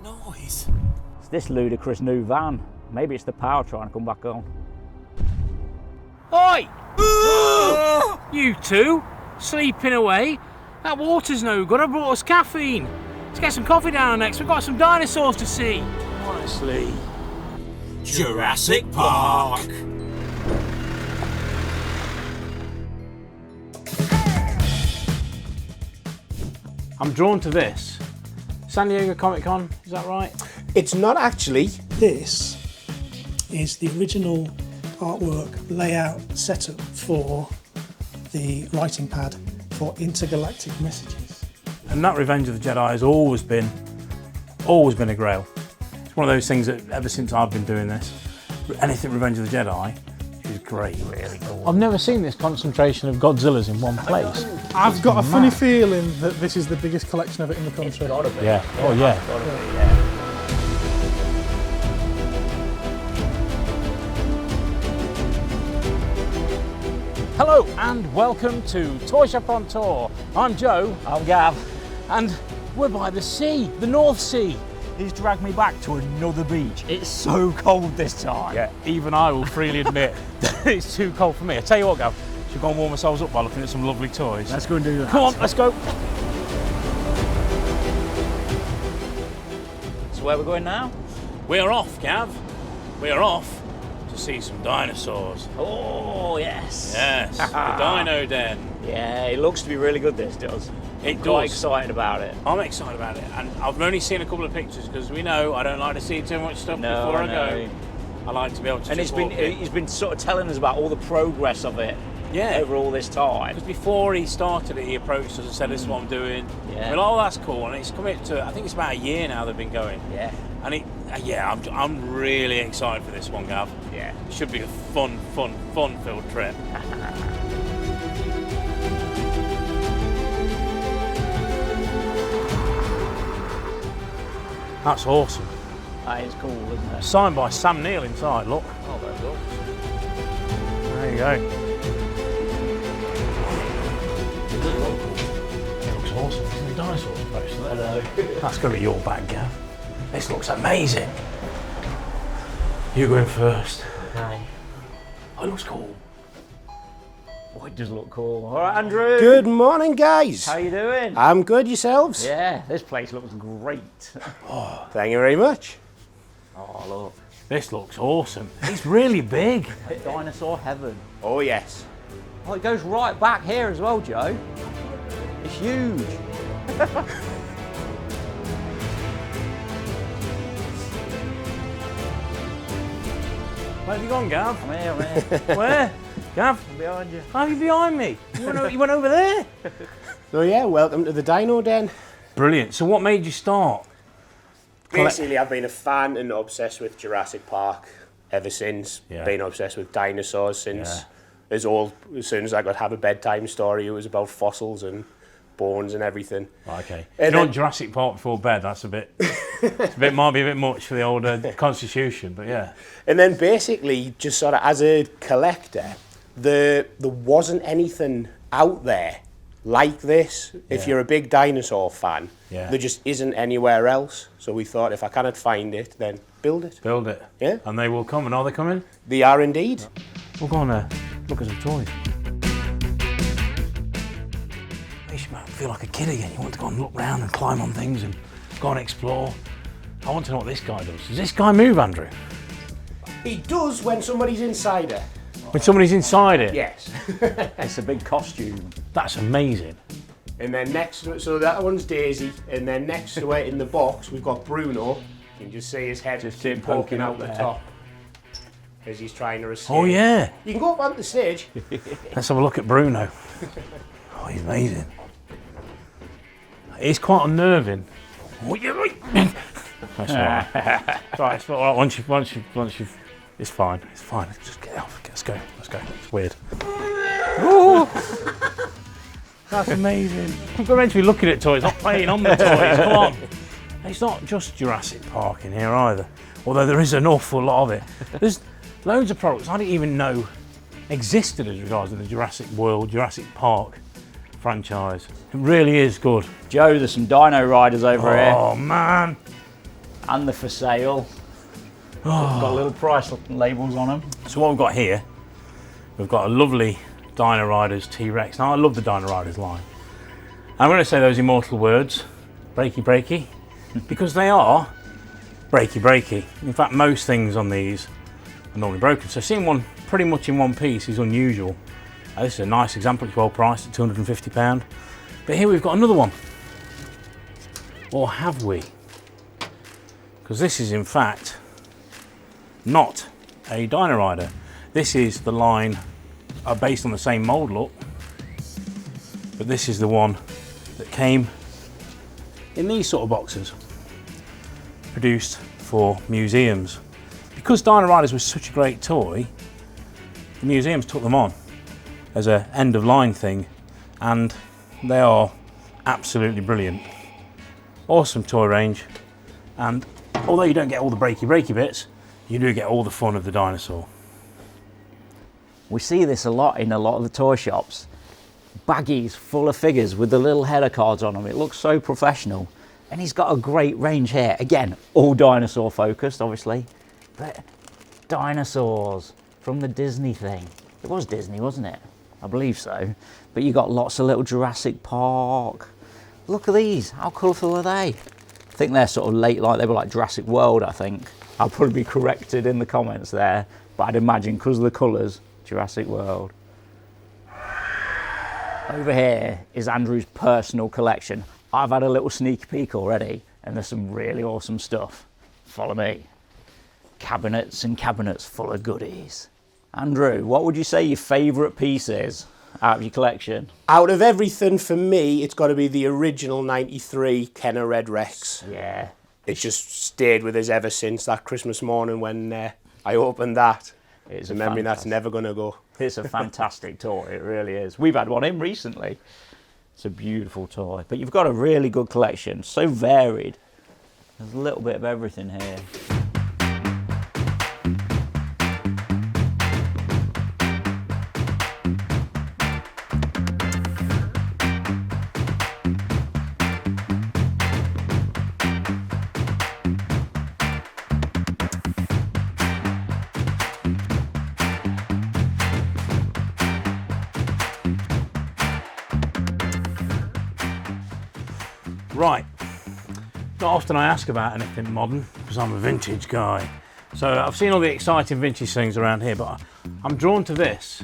noise? It's this ludicrous new van. Maybe it's the power trying to come back on. Oi! You two, sleeping away? That water's no good. I brought us caffeine. Let's get some coffee down next. We've got some dinosaurs to see. Honestly. Jurassic Park! I'm drawn to this. San Diego Comic Con, is that right? It's not actually. This is the original artwork layout setup for the writing pad for intergalactic messages. And that Revenge of the Jedi has always been a grail. It's one of those things that ever since I've been doing this, anything Revenge of the Jedi is great, really cool. I've never seen this concentration of Godzillas in one place. I've got a funny feeling that this is the biggest collection of it in the country. Yeah, oh yeah. Hello and welcome to Toyshop on Tour. I'm Joe. I'm Gav. And we're by the sea, the North Sea. He's dragged me back to another beach. It's so cold this time. Yeah, even I will freely admit that it's too cold for me. I tell you what, Gav, should we go and warm ourselves up by looking at some lovely toys? Let's go and do that. Come on, let's go. So where we're going now? We're off, Gav. We're off to see some dinosaurs. Oh, yes. Yes, the Dino Den. Yeah, it looks to be really good, this does. It I'm quite does. excited about it. I'm excited about it, and I've only seen a couple of pictures because we know I don't like to see too much stuff before I go. I like to be able to. And he's been sort of telling us about all the progress of it. Yeah. Over all this time. Because before he started it, he approached us and said, "This is what I'm doing." Yeah. We're like, "Oh, that's cool," and it's coming to. I think it's about a year now they've been going. Yeah. And I'm really excited for this one, Gav. Yeah. It should be a fun-filled trip. That's awesome. That is cool, isn't it? Signed by Sam Neill inside, look. Oh, very good. There you go. It looks awesome. It's the dinosaurs poster there. I know. That's going to be your bag, Gav. This looks amazing. You go in first. Okay. Oh, it looks cool. Oh, it does look cool. All right, Andrew. Good morning, guys. How you doing? I'm good, yourselves? Yeah, this place looks great. Thank you very much. Oh, look. This looks awesome. It's really big. Dinosaur heaven. Oh, yes. Oh, it goes right back here as well, Joe. It's huge. Where have you gone, Gav? I'm here. Where? Gav? I'm behind you. Are you behind me? You went over there? So, yeah, welcome to the Dino Den. Brilliant. So what made you start? Basically, I've been a fan and obsessed with Jurassic Park ever since. Yeah. Been obsessed with dinosaurs since Yeah. as soon as I could have a bedtime story, it was about fossils and bones and everything. Okay. And you know, then- Jurassic Park before bed, that's a bit, might be a bit much for the older constitution, but yeah. And then basically, just sort of as a collector, there wasn't anything out there like this. If Yeah. you're a big dinosaur fan, Yeah. there just isn't anywhere else. So we thought if I cannot find it, then build it. Build it. Yeah. And they will come, and are they coming? They are indeed. We'll go on there, look at some toys. You might feel like a kid again. You want to go and look round and climb on things and go and explore. I want to know what this guy does. Does this guy move, Andrew? He does when somebody's inside it. When somebody's inside it? Yes. It's a big costume. That's amazing. And then next to it, so that one's Daisy, and then next to it in the box, we've got Bruno. You can just see his head Just keep poking poking out up the there. top as he's trying to escape. Oh, yeah. You can go up on the stage. Let's have a look at Bruno. Oh, he's amazing. He's quite unnerving. That's all right. It's all right. It's all right. Once you've, it's fine. It's fine. Just get off. Let's go. It's weird. Ooh. That's amazing. We're meant to be looking at toys, not playing on the toys. Come on. It's not just Jurassic Park in here either, although there is an awful lot of it. There's loads of products I didn't even know existed as regards to the Jurassic World, Jurassic Park franchise. It really is good. Joe, there's some dino riders over here. Oh man, And they're for sale. Got little price labels on them. So what we've got here, we've got a lovely Dino Riders T-Rex. Now I love the Dino Riders line. I'm going to say those immortal words, breaky breaky, because they are breaky breaky. In fact, most things on these are normally broken. So seeing one pretty much in one piece is unusual. This is a nice example, it's well priced at £250. But here we've got another one. Or have we? Because this is in fact not a Dino Rider. This is the line based on the same mould look, but this is the one that came in these sort of boxes, produced for museums. Because Dino Riders was such a great toy, the museums took them on as an end of line thing, and they are absolutely brilliant. Awesome toy range, and although you don't get all the breaky bits, you do get all the fun of the dinosaur. We see this a lot in a lot of the toy shops. Baggies full of figures with the little header cards on them. It looks so professional. And he's got a great range here. Again, all dinosaur focused, obviously. But dinosaurs from the Disney thing. It was Disney, wasn't it? I believe so. But you got lots of little Jurassic Park. Look at these. How colourful are they? I think they're sort of late, like they were like Jurassic World, I think. I'll probably be corrected in the comments there, but I'd imagine because of the colours, Jurassic World. Over here is Andrew's personal collection. I've had a little sneak peek already, and there's some really awesome stuff. Follow me. Cabinets and cabinets full of goodies. Andrew, what would you say your favourite piece is out of your collection? Out of everything, for me, it's got to be the original 93 Kenner Red Rex. Yeah. It's just stayed with us ever since that Christmas morning when I opened that. It's a memory that's never going to go. It's a fantastic toy, it really is. We've had one in recently. It's a beautiful toy. But you've got a really good collection, so varied. There's a little bit of everything here. Right, not often I ask about anything modern because I'm a vintage guy. So I've seen all the exciting vintage things around here, but I'm drawn to this.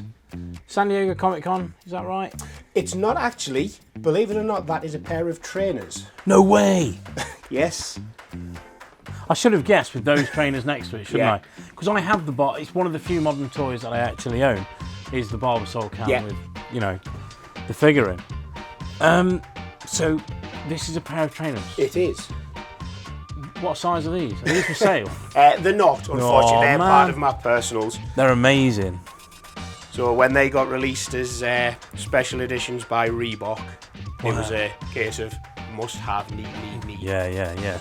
San Diego Comic Con, is that right? It's not actually, believe it or not, that is a pair of trainers. No way! Yes. I should have guessed with those trainers next to it, shouldn't Yeah. I? Because I have the bar. It's one of the few modern toys that I actually own. Is the Barbasol can with, you know, the figure in. So this is a pair of trainers. It is. What size are these? Are these for sale? They're not, unfortunately. They're man. part of my personals. They're amazing. So when they got released as special editions by Reebok, it was a case of must have, need. Yeah.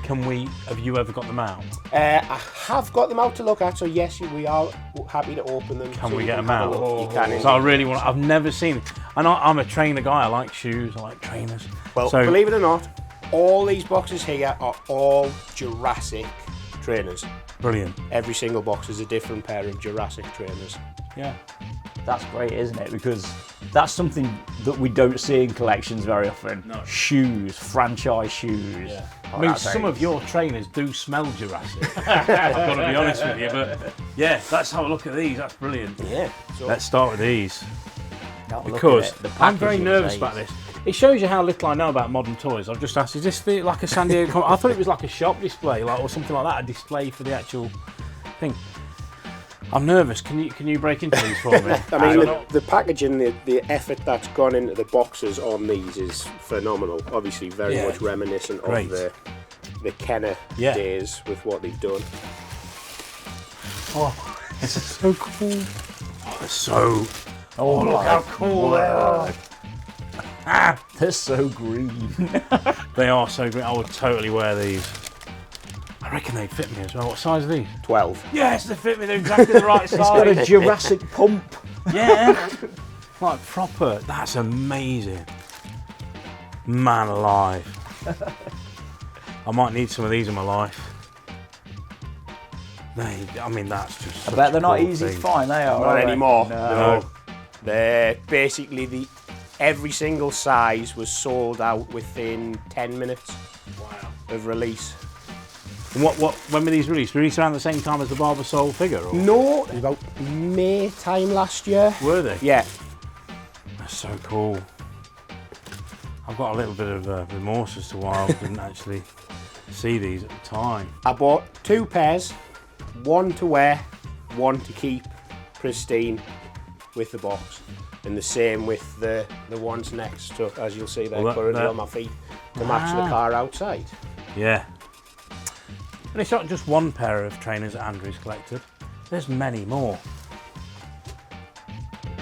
Have you ever got them out? I have got them out to look at, so yes, we are happy to open them. Can so we you get can them have a out? look. You can. So I really want. I've never seen. And I'm a trainer guy. I like shoes. I like trainers. Well, so, believe it or not, all these boxes here are all Jurassic trainers. Brilliant. Every single box is a different pair of Jurassic trainers. Yeah. That's great, isn't it? Because that's something that we don't see in collections very often. No. Shoes, franchise shoes. Yeah. Oh, I mean, that's some very- of your trainers do smell Jurassic. I've got to be honest with you, but yeah, let's have a look at these. That's brilliant. Yeah. So Let's start with these Now look at because it, the I'm very packaging nervous says- about this. It shows you how little I know about modern toys. I've just asked, is this like a San Diego Comic? I thought it was like a shop display, or something like that, a display for the actual thing. I'm nervous. Can you break into these for me? I mean, the packaging, the effort that's gone into the boxes on these is phenomenal. Obviously, very Yeah. much reminiscent Great. of the Kenner days with what they've done. Oh, this is so cool. Oh, they're so. Oh, look how cool they are. They're so green. They are so great. I would totally wear these. I reckon they'd fit me as well. What size are these? 12. Yes, they fit me. They're exactly the right It's got a size. Jurassic pump. Yeah. Like proper. That's amazing. Man alive. I might need some of these in my life. I mean, that's just. I bet they're not cool easy thing. to find. They are. Not are they? anymore. No. No. They're basically every single size was sold out within 10 minutes of release. And when were these released? Released around the same time as the Barbasol figure? Or? No, it was about May time last year. Were they? Yeah. That's so cool. I've got a little bit of remorse as to why I didn't actually see these at the time. I bought 2 pairs, one to wear, one to keep pristine with the box. And the same with the ones next to, as you'll see there, currently on my feet, to match the car outside. Yeah. And it's not just one pair of trainers that Andrew's collected. There's many more.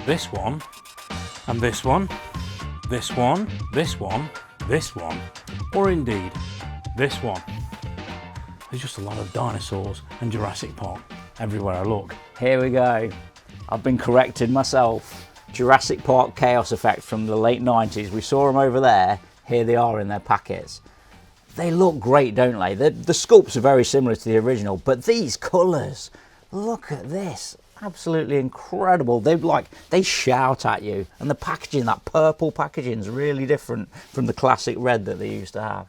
This one, and this one, this one, this one, this one, or indeed, this one. There's just a lot of dinosaurs and Jurassic Park everywhere I look. Here we go. I've been corrected myself. Jurassic Park Chaos Effect from the late 90s. We saw them over there. Here they are in their packets. They look great, don't they? The sculpts are very similar to the original, but these colours, look at this. Absolutely incredible. They shout at you. And the packaging, that purple packaging is really different from the classic red that they used to have.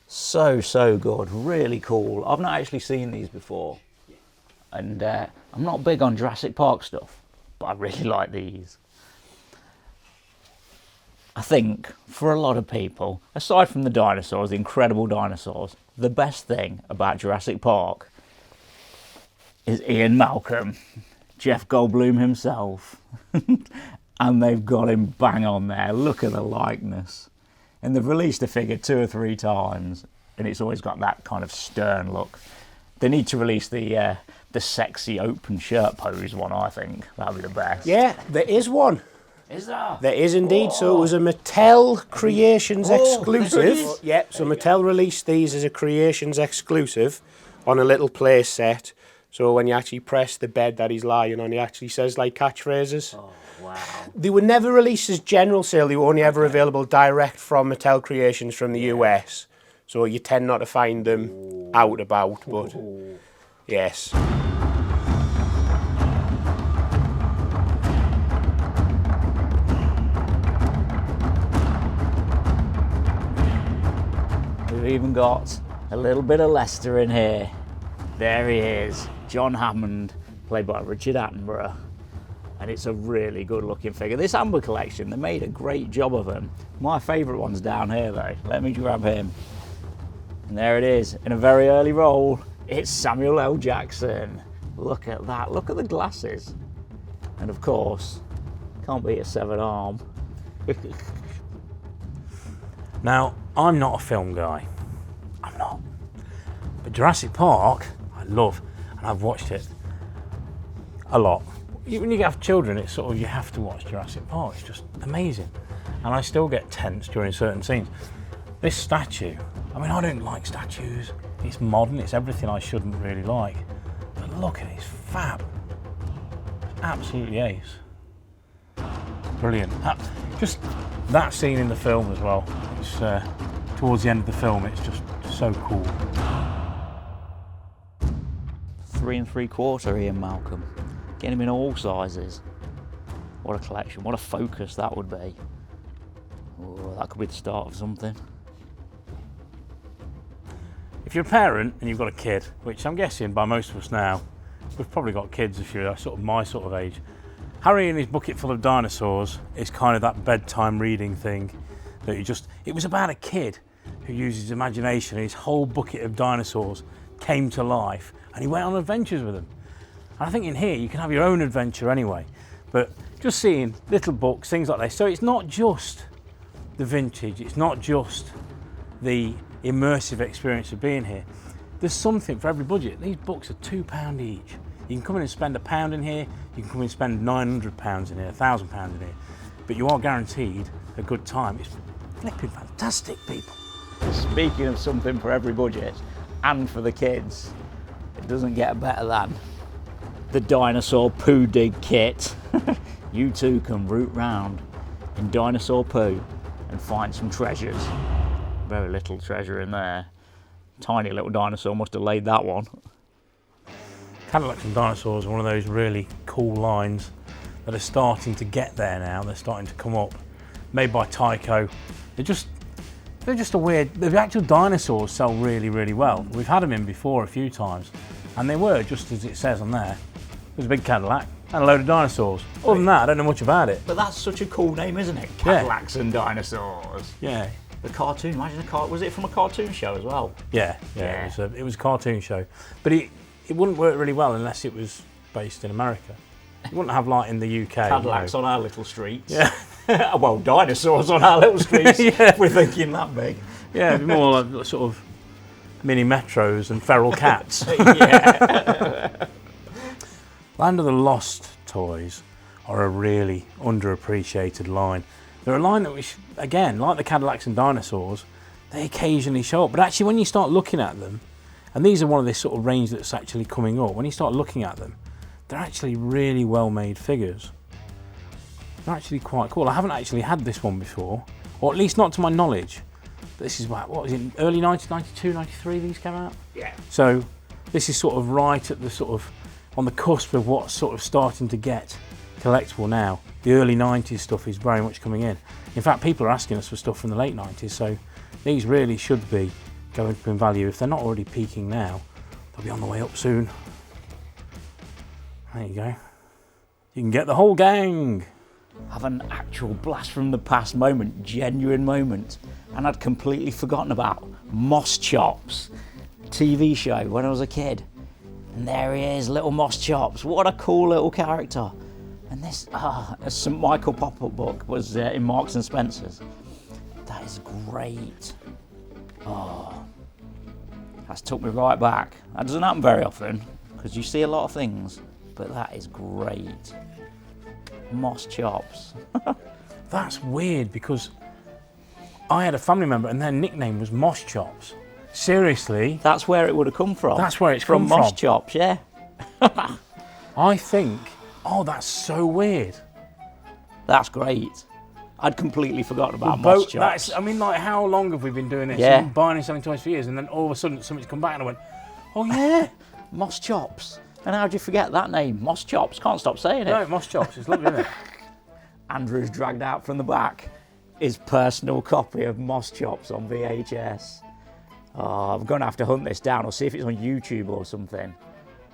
So good. Really cool. I've not actually seen these before. And I'm not big on Jurassic Park stuff, but I really like these. I think for a lot of people, aside from the dinosaurs, the incredible dinosaurs, the best thing about Jurassic Park is Ian Malcolm, Jeff Goldblum himself. And they've got him bang on there. Look at the likeness. And they've released the figure 2 or 3 times, and it's always got that kind of stern look. They need to release the sexy open shirt pose one, I think. That'd be the best. Yeah, there is one. Is there? There is indeed. So it was a Mattel Creations exclusive. Yeah, so Mattel released these as a Creations exclusive on a little play set. So when you actually press the bed that he's lying on, he actually says like catchphrases. Oh, wow. They were never released as general sale. They were only ever available direct from Mattel Creations from the US. So you tend not to find them out about, but yes. We've even got a little bit of Leicester in here. There he is, John Hammond, played by Richard Attenborough. And it's a really good looking figure. This Amber collection, they made a great job of him. My favourite one's down here though. Let me grab him. And there it is, in a very early role, it's Samuel L. Jackson. Look at that, look at the glasses. And of course, can't beat a severed arm. Now, I'm not a film guy. I'm not. But Jurassic Park, I love, and I've watched it a lot. When you have children, it's sort of, you have to watch Jurassic Park. It's just amazing. And I still get tense during certain scenes. This statue, I mean, I don't like statues. It's modern, it's everything I shouldn't really like. But look at it, it's fab. It's absolutely ace. Brilliant. Just that scene in the film as well. It's towards the end of the film, it's just so cool. 3 3/4 Ian Malcolm. Get him in all sizes. What a collection, what a focus that would be. Oh, that could be the start of something. If you're a parent and you've got a kid, which I'm guessing by most of us now, we've probably got kids if you're sort of my sort of age. Harry and his bucket full of dinosaurs is kind of that bedtime reading thing that it was about a kid who used his imagination and his whole bucket of dinosaurs came to life and he went on adventures with them. And I think in here you can have your own adventure anyway, but just seeing little books, things like this. So it's not just the vintage, it's not just the immersive experience of being here. There's something for every budget. These books are £2 each. You can come in and spend £1 in here, you can come in and spend £900 in here, £1,000 in here, but you are guaranteed a good time. It's flipping fantastic, people. Speaking of something for every budget, and for the kids, it doesn't get better than the dinosaur poo dig kit. You too can root round in dinosaur poo and find some treasures. Very little treasure in there. Tiny little dinosaur must have laid that one. Cadillacs and Dinosaurs are one of those really cool lines that are starting to get there now. They're starting to come up. Made by Tyco. They're just a weird. The actual dinosaurs sell really, really well. We've had them in before a few times, and they were just as it says on there. It was a big Cadillac and a load of dinosaurs. Other than that, I don't know much about it. But that's such a cool name, isn't it? Cadillacs and Dinosaurs. Yeah. The cartoon, imagine was it from a cartoon show as well? Yeah. It was a cartoon show. But it wouldn't work really well unless it was based in America. It wouldn't have like in the UK. Cadillacs on our little streets. Yeah. Well, dinosaurs on our little streets. Yeah. We're thinking that big. Yeah, it'd be more like sort of mini metros and feral cats. Yeah. Land of the Lost toys are a really underappreciated line. They're a line that again, like the Cadillacs and Dinosaurs, they occasionally show up. But actually when you start looking at them, and these are one of this sort of range that's actually coming up, when you start looking at them, they're actually really well made figures. They're actually quite cool. I haven't actually had this one before, or at least not to my knowledge. This is what was it, early 1992, 93 these came out? Yeah. So this is sort of right at the sort of, on the cusp of what's sort of starting to get collectible now. The early 90s stuff is very much coming in. In fact, people are asking us for stuff from the late 90s, so these really should be going up in value. If they're not already peaking now, they'll be on the way up soon. There you go. You can get the whole gang. Have an actual blast from the past moment, genuine moment. And I'd completely forgotten about Moss Chops TV show when I was a kid. And there he is, little Moss Chops. What a cool little character. And this, a St. Michael pop-up book was in Marks and Spencer's. That is great. Oh, that's took me right back. That doesn't happen very often, because you see a lot of things, but that is great. Moss Chops. That's weird, because I had a family member and their nickname was Moss Chops. Seriously? That's where it would have come from. That's where it's come from. Moss Chops, yeah. I think, oh, that's so weird. That's great. I'd completely forgotten about Moss Chops. I mean, like, how long have we been doing this? Yeah. Buying and selling toys for years, and then all of a sudden something's come back and I went, oh yeah. Moss Chops. And how'd you forget that name? Moss Chops. Can't stop saying it. No, Moss Chops. It's lovely, isn't it? Andrew's dragged out from the back his personal copy of Moss Chops on VHS. Oh, I'm going to have to hunt this down or see if it's on YouTube or something.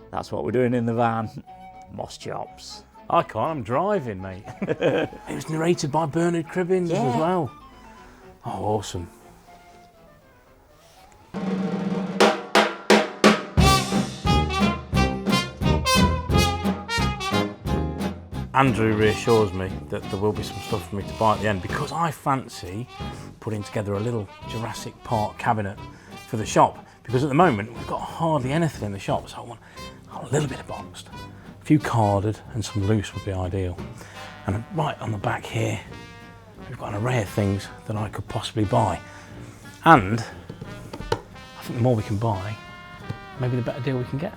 That's what we're doing in the van. Moss Chops. I can't, I'm driving, mate. It was narrated by Bernard Cribbins as well. Oh, awesome. Andrew reassures me that there will be some stuff for me to buy at the end, because I fancy putting together a little Jurassic Park cabinet for the shop, because at the moment we've got hardly anything in the shop, so I want a little bit of boxed. A few carded and some loose would be ideal. And right on the back here, we've got an array of things that I could possibly buy. And I think the more we can buy, maybe the better deal we can get.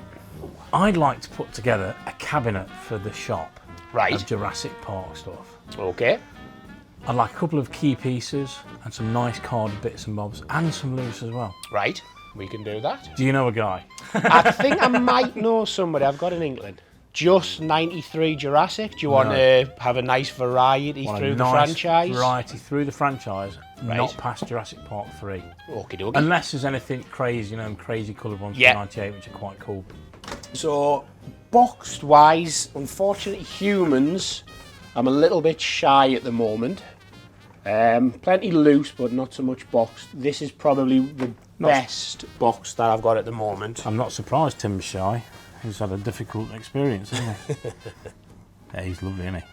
I'd like to put together a cabinet for the shop. Right. Of Jurassic Park stuff. Okay. I'd like a couple of key pieces and some nice carded bits and bobs and some loose as well. Right. We can do that. Do you know a guy? I think I might know somebody. I've got an inkling. Just 93 Jurassic. Do you want to have a nice variety through the franchise? Variety through the franchise, Right. not past Jurassic Park 3. Okie dokie. Unless there's anything crazy, you know, crazy coloured ones Yeah. from 98, which are quite cool. So, boxed wise, unfortunately, humans, I'm a little bit shy at the moment. Plenty loose, but not so much boxed. This is probably the best box that I've got at the moment. I'm not surprised Tim's shy. He's had a difficult experience, hasn't he? Yeah, he's lovely, isn't he?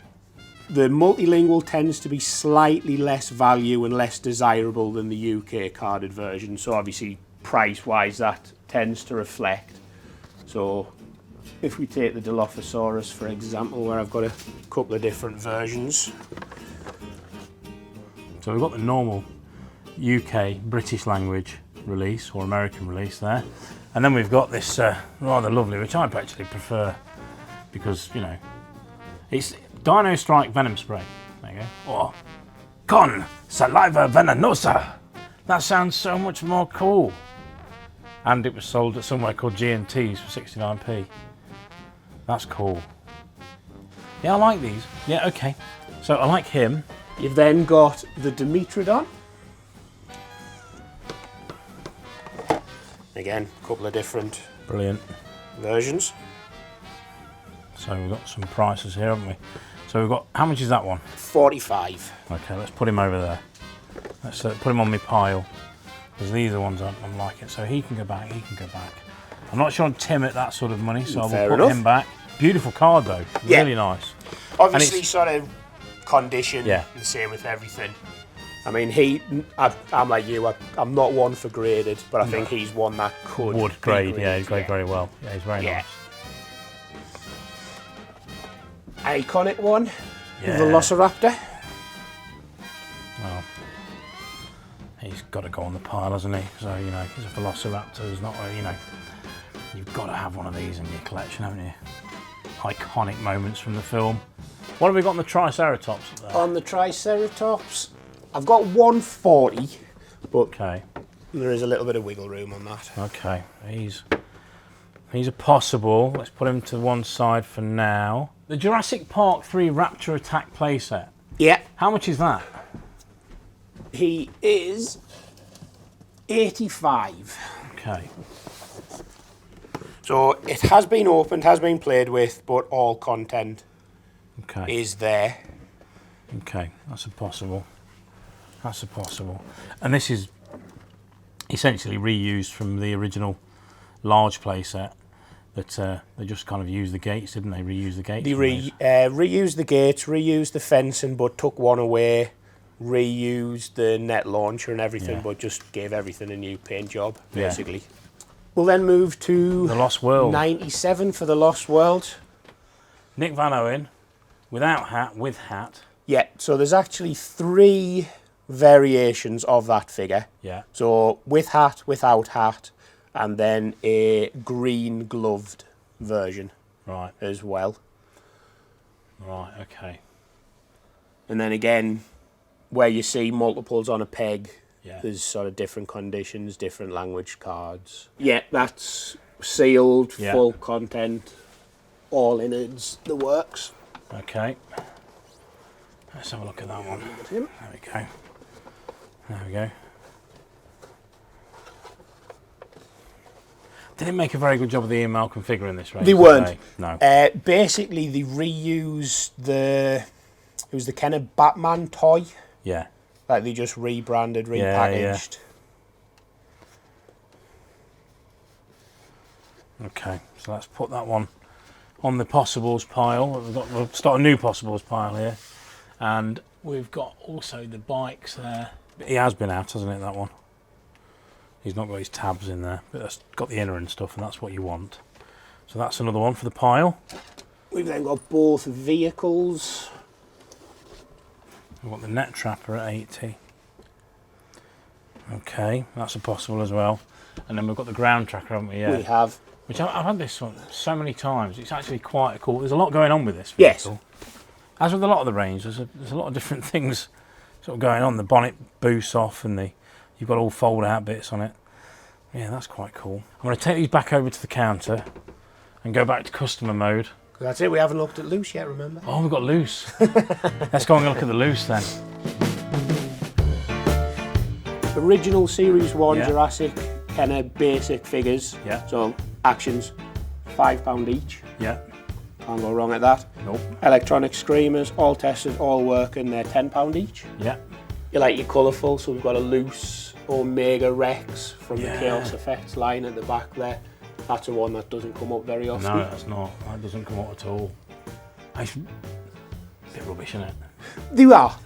The multilingual tends to be slightly less value and less desirable than the UK carded version, so obviously price-wise that tends to reflect. So if we take the Dilophosaurus for example, where I've got a couple of different versions. So we've got the normal UK British language release or American release there, and then we've got this rather lovely, which I actually prefer because, you know, it's Dino Strike Venom Spray. There you go. Or Con Saliva Venenosa. That sounds so much more cool. And it was sold at somewhere called G&T's for 69p. That's cool. Yeah, I like these. Yeah, okay. So I like him. You've then got the Dimetrodon. Again, a couple of different Brilliant. versions. So we've got some prices here, haven't we? So we've got, how much is that one? 45. Okay, let's put him over there. Let's put him on my pile, because these are the ones I'm liking. So he can go back, he can go back. I'm not sure on Tim at that sort of money, so I Fair will put enough. him back. Beautiful card though, Yeah. really nice. Obviously, sort of condition, Yeah. the same with everything. I mean, I'm like you, I'm not one for graded, but I think he's one that could Wood be grade, yeah, graded, he's graded very well. Yeah, he's very Yeah. nice. Iconic one, Yeah. Velociraptor. Well, he's got to go on the pile, hasn't he? So, you know, he's a Velociraptor, he's not, you know, you've got to have one of these in your collection, haven't you? Iconic moments from the film. What have we got on the Triceratops up there? On the Triceratops, I've got 140, but Okay, there is a little bit of wiggle room on that. okay, he's a possible. Let's put him to one side for now. The Jurassic Park 3 Raptor Attack playset. Yeah, How much is that? he is 85. Okay, So it has been opened, has been played with, but all content okay, is there. okay, that's a possible. That's a possible. And this is essentially reused from the original large playset. That they just kind of used the gates, didn't they? Reuse the gates. They from these. reused the gates, reused the fencing, but took one away, reused the net launcher and everything, Yeah. but just gave everything a new paint job, Yeah. basically. We'll then move to The Lost World. 97 for the Lost World. Nick Van Owen, without hat, with hat. Yeah, so there's actually 3 variations of that figure. Yeah. So with hat, without hat, and then a green gloved version Right. as well. Right. Okay. And then again, where you see multiples on a peg, Yeah. there's sort of different conditions, different language cards. Yeah, that's sealed, Yeah. full content, all innards, the works. Okay. Let's have a look at that one. There we go. There we go. They didn't make a very good job of the Ian Malcolm figure in this range. They did weren't. they? No. Basically, they reused it was the kind of Batman toy. Yeah. Like they just rebranded, Yeah, repackaged. Yeah. Okay. So let's put that one on the possibles pile. We'll start a new possibles pile here, and we've got also the bikes there. He has been out, hasn't it? That one. He's not got his tabs in there, but that's got the inner and stuff, and that's what you want. So that's another one for the pile. We've then got both vehicles. We've got the net trapper at 80. Okay, that's a possible as well. And then we've got the ground tracker, haven't we? Yeah. We have. Which I've had this one so many times. It's actually quite cool. There's a lot going on with this Yes. vehicle. As with a lot of the range, there's a lot of different things sort of going on. The bonnet boosts off, and you've got all fold out bits on it. Yeah, that's quite cool. I'm going to take these back over to the counter and go back to customer mode. That's it, we haven't looked at loose yet, remember? Oh, we've got loose. Let's go and look at the loose then. Original Series 1 Yeah. Jurassic, kind of basic figures. Yeah. So, actions, £5 each. Yeah. Can't go wrong at that. Nope. Electronic screamers, all tested, all working, they're £10 each. Yeah. You like your colourful, so we've got a loose Omega Rex from Yeah. the Chaos Effects line at the back there. That's a one that doesn't come up very often. No, that's not. That doesn't come out at all. It's a bit rubbish, isn't it? They are.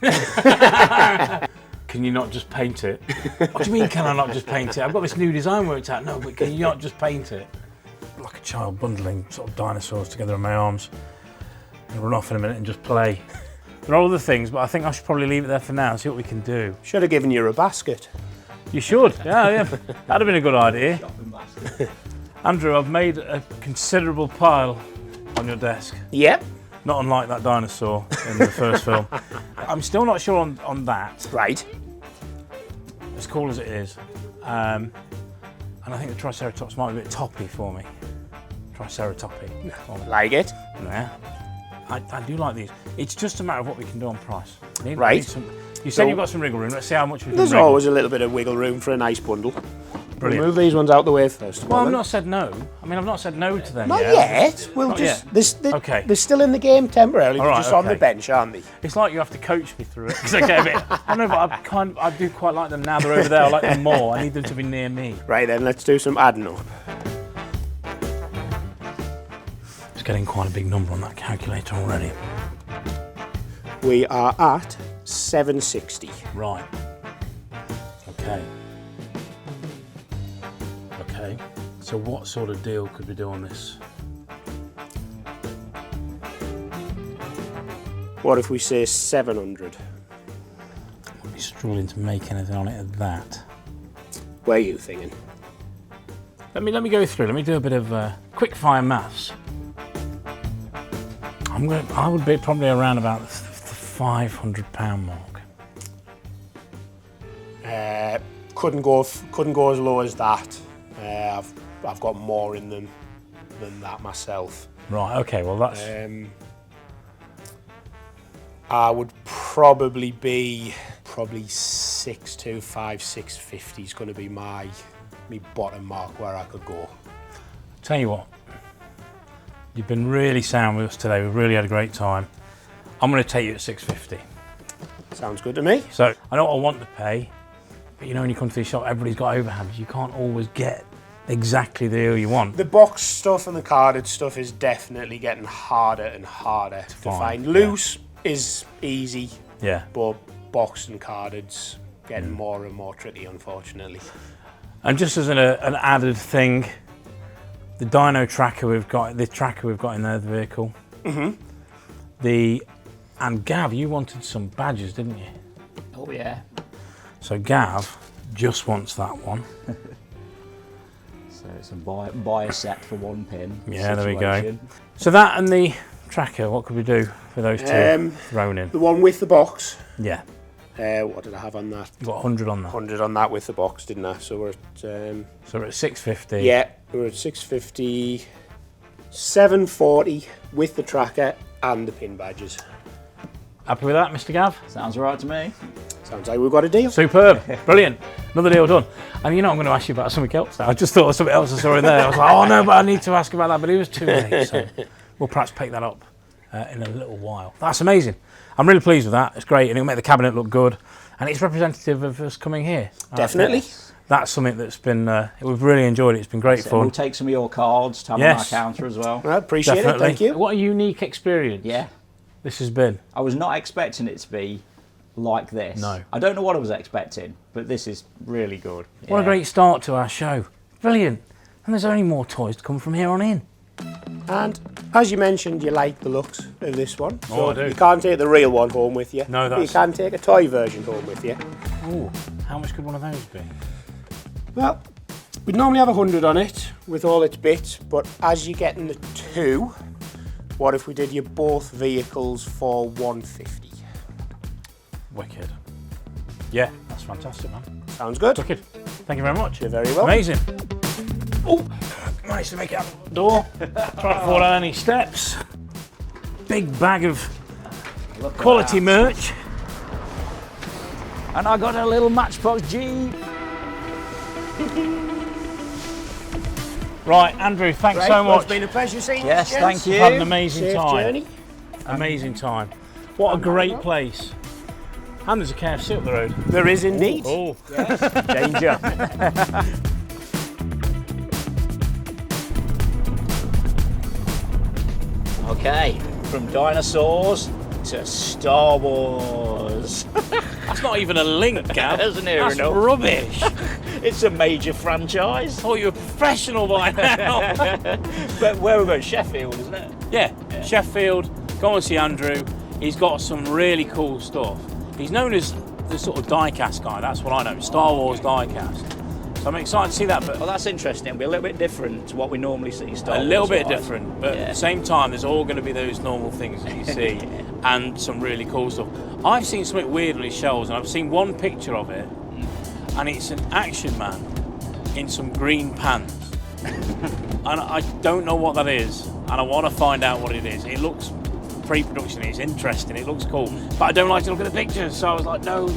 Can you not just paint it? What do you mean, can I not just paint it? I've got this new design worked out. No, but can you not just paint it? Like a child bundling sort of dinosaurs together in my arms. And run off in a minute and just play. There are other things, but I think I should probably leave it there for now and see what we can do. Should have given you a basket. You should, yeah. That'd have been a good idea. Andrew, I've made a considerable pile on your desk. Yep. Not unlike that dinosaur in the first film. I'm still not sure on that, Right. as cool as it is. I And I think the Triceratops might be a bit toppy for me. Triceratopy. Like it? Yeah. I do like these. It's just a matter of what we can do on price. Right. You said you've got some wriggle room. Let's see how much we can There's wriggle. always a little bit of wiggle room for a nice bundle. Brilliant. We'll move these ones out the way first. Well, I've not said no. I mean, I've not said no to them Not yet. yet. We'll Not just. yet. Okay. They're still in the game temporarily. All They're right, just on the okay. bench, aren't they? It's like you have to coach me through it. 'Cause I get a bit. I know, but I do quite like them now. They're over there. I like them more. I need them to be near me. Right then, let's do some adding up. It's getting quite a big number on that calculator already. We are at 760. Right. Okay. Okay. So what sort of deal could we do on this? What if we say 700? I'd be struggling to make anything on it at that. Where are you thinking? Let me go through. Let me do a bit of quick fire maths. I would be probably around about the £500 mark. Couldn't go as low as that. I've got more in them than that myself. Right. Okay. Well, that's I would probably be 625, 650 is going to be my bottom mark where I could go. Tell you what. You've been really sound with us today. We've really had a great time. I'm going to take you at 650. Sounds good to me. So I know what I want to pay, but you know when you come to the shop, everybody's got overhands. You can't always get exactly the deal you want. The box stuff and the carded stuff is definitely getting harder and harder to find. Loose is easy, Yeah. but boxed and carded's getting more and more tricky, unfortunately. And just as an added thing, the Dino tracker we've got, the tracker we've got in there, the vehicle. And Gav, you wanted some badges, didn't you? Oh yeah. So Gav just wants that one. So it's a buy a set for one pin. Yeah, there we go. situation. So that and the tracker, what could we do for those two thrown in? The one with the box, Yeah, what did I have on that? you got 100 on that. 100 on that with the box, didn't I? So we're at, So we're at 650. yeah, we're at 650, 740 with the tracker and the pin badges. Happy with that, Mr. Gav? Sounds all right to me. Sounds like we've got a deal. Superb, brilliant. Another deal done. And you know, I'm going to ask you about something else now. I just thought of something else I saw in there. I was like, oh no, but I need to ask about that, but it was too late. So we'll perhaps pick that up in a little while. That's amazing. I'm really pleased with that. It's great, and it'll make the cabinet look good. And it's representative of us coming here. Definitely. That's something that's been, we've really enjoyed it. It's been great fun. We'll take some of your cards to have Yes. on our counter as well. I appreciate Definitely. it, thank you. What a unique experience Yeah. this has been. I was not expecting it to be like this. No. I don't know what I was expecting, but this is really good. What a Yeah. great start to our show. Brilliant. And there's only more toys to come from here on in. And as you mentioned, you like the looks of this one. Oh, I do. You can't take the real one home with you. No, but you that's- can take a toy version home with you. Ooh, how much could one of those be? Well, we'd normally have 100 on it with all its bits, but as you're getting the two, what if we did you both vehicles for 150? Wicked. Yeah, that's fantastic, man. Sounds good. Wicked. Thank you very much. You're very welcome. Amazing. Oh, managed to make it out the door. Trying to fall down any steps. Big bag of Look at quality that. merch. And I got a little Matchbox Jeep. Right, Andrew, thanks Right, so well, much. it's been a pleasure seeing you. Yes, gents. thank you. Had an amazing Safe time. journey. Amazing time. What a great place. And there's a KFC up the road. There is indeed. Oh, Danger. Okay, from dinosaurs to Star Wars. that's not even a link, Gav. Isn't it, That's Renault? rubbish. It's a major franchise. Oh, you're a professional by now. But where we're going, Sheffield, isn't it? Yeah, Sheffield. Go and see Andrew. He's got some really cool stuff. He's known as the sort of die-cast guy. That's what I know. Star Wars die-cast. So I'm excited to see that. But Well, that's interesting. It'll be a little bit different to what we normally see Star a Wars. little bit wise. different, but Yeah. at the same time, there's all going to be those normal things that you see, and some really cool stuff. I've seen something weird on his shelves, and I've seen one picture of it, and it's an Action Man in some green pants. And I don't know what that is, and I want to find out what it is. It looks pre-production, it's interesting, it looks cool, but I don't like to look at the pictures, so I was like, no.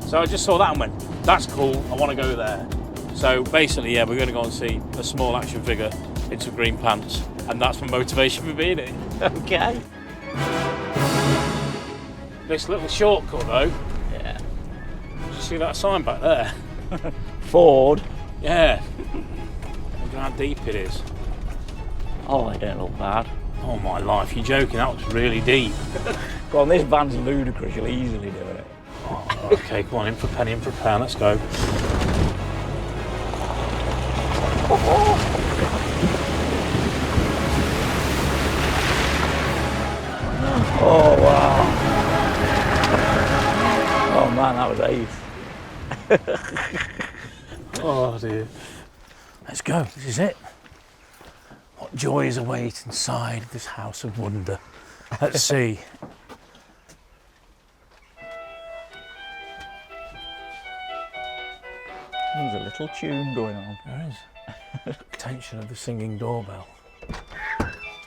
So I just saw that and went, that's cool, I want to go there. So basically, yeah, we're going to go and see a small action figure in some green pants, and that's my motivation for being here. Okay. This little shortcut though, Yeah. did you see that sign back there? Ford. Yeah. Look how deep it is. Oh, they don't look bad. Oh my life, you're joking, that looks really deep. Go on, this van's ludicrous, you'll easily do it. Oh, okay, come on, in for penny, in for pound, let's go. Oh, wow. Oh man, that was ace. Oh dear. Let's go, this is it. What joys await inside this house of wonder. Let's see. There's a little tune going on. There is. Attention of the singing doorbell.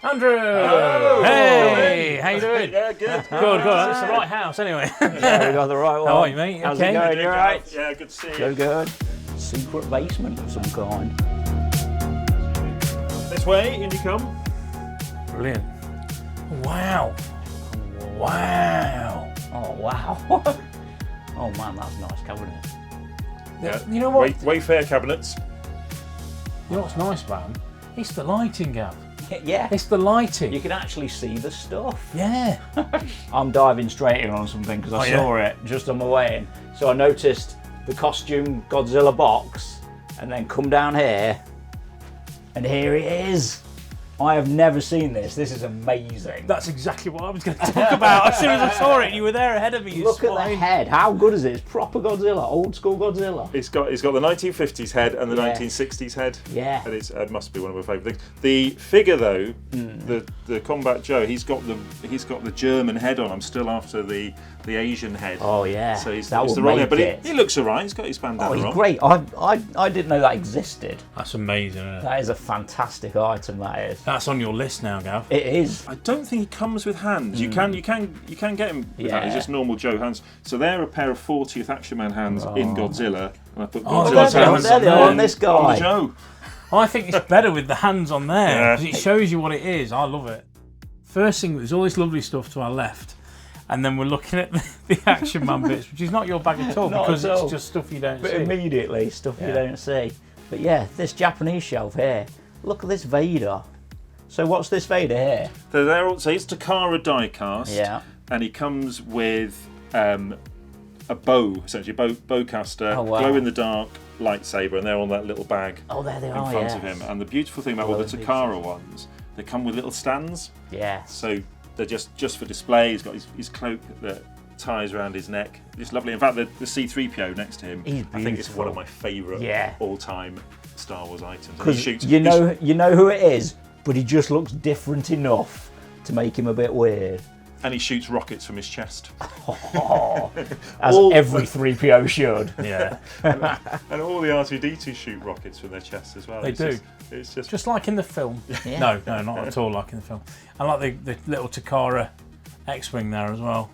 Andrew! Hello. Hey! How you doing? Yeah, good. Good. That's the right house anyway. Yeah, we got the right one. How are you, mate? How's Okay. it going? You alright? Yeah, good to see you. Go good. Secret basement of some kind. This way, in you come. Brilliant. Wow. Wow. Oh wow. Oh man, that's a nice cabinet. Yeah. You know what? Wayfair cabinets. You know what's nice about them? It's the lighting, Gav. Yeah. It's the lighting. You can actually see the stuff. Yeah. I'm diving straight in on something because I saw it just on my way in. So I noticed the costume Godzilla box and then come down here and here it is. I have never seen this. This is amazing. That's exactly what I was going to talk about. As soon as I saw it, you were there ahead of me. You Look at the swine. head. How good is it? It's proper Godzilla, old school Godzilla. It's got the 1950s head and the Yeah. 1960s head. Yeah. And it must be one of my favourite things. The figure though, the Combat Joe, he's got the German head on. I'm still after the Asian head. Oh yeah. So he's that would the wrong make head, but it. he looks alright. He's got his bandana Oh, he's on. great. I didn't know that existed. That's amazing, isn't it? That is a fantastic item. That is. That's on your list now, Gav. It is. I don't think he comes with hands. You can get him with hands. He's just normal Joe hands. So they're a pair of 40th Action Man hands in Godzilla, and I put Godzilla's they're hands the on this guy. on the Joe. I think it's better with the hands on there Yeah. because it shows you what it is. I love it. First thing, there's all this lovely stuff to our left, and then we're looking at the Action Man bits, which is not your bag at all Not because at all. it's just stuff you don't But see. immediately, stuff you Yeah. don't see. But yeah, this Japanese shelf here. Look at this Vader. So what's this Vader here? So they're all, so it's Takara diecast. Yeah. And he comes with a bow, essentially bowcaster, Oh, wow. glow in the dark lightsaber, and they're on that little bag Oh, there they in are. front yes. of him. And the beautiful thing about all the Glowing Takara ones, they come with little stands. Yes. So they're just for display. He's got his cloak that ties around his neck. It's lovely. In fact, the C-3PO next to him, He's I think it's one of beautiful. my favourite Yeah. all-time Star Wars items. And he Because shoots- you know who it is, but he just looks different enough to make him a bit weird. and he shoots rockets from his chest. As All- every 3PO should. Yeah, And all the R2-D2 shoot rockets from their chests as well. They do. It's just just like in the film. Yeah. No, not at all like in the film. I like the little Takara X-wing there as well.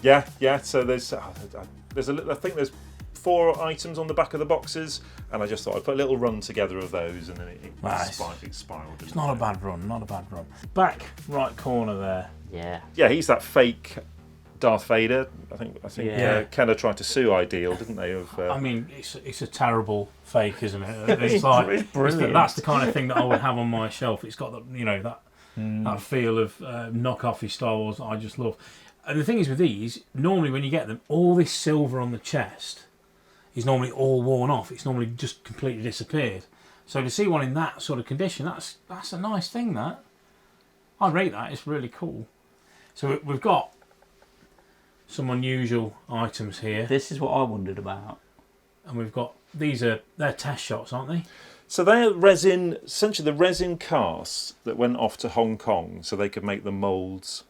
yeah. So there's I think there's 4 items on the back of the boxes, and I just thought I'd put a little run together of those, and then it Nice. spiraled. It's not a bad run, not a bad run. Back right corner there. Yeah. Yeah, he's that fake Darth Vader. I think Yeah. Kenner tried to sue Ideal, didn't they? I mean, it's a terrible fake, isn't it? It's It's like brilliant. that's the kind of thing that I would have on my shelf. It's got that feel of knockoffy Star Wars that I just love. And the thing is with these, normally when you get them, all this silver on the chest is normally all worn off. It's normally just completely disappeared. So to see one in that sort of condition, that's a nice thing. That I rate that. It's really cool. So we've got some unusual items here, This is what I wondered about. and we've got they're test shots, aren't they? So they're essentially the resin casts that went off to Hong Kong so they could make the moulds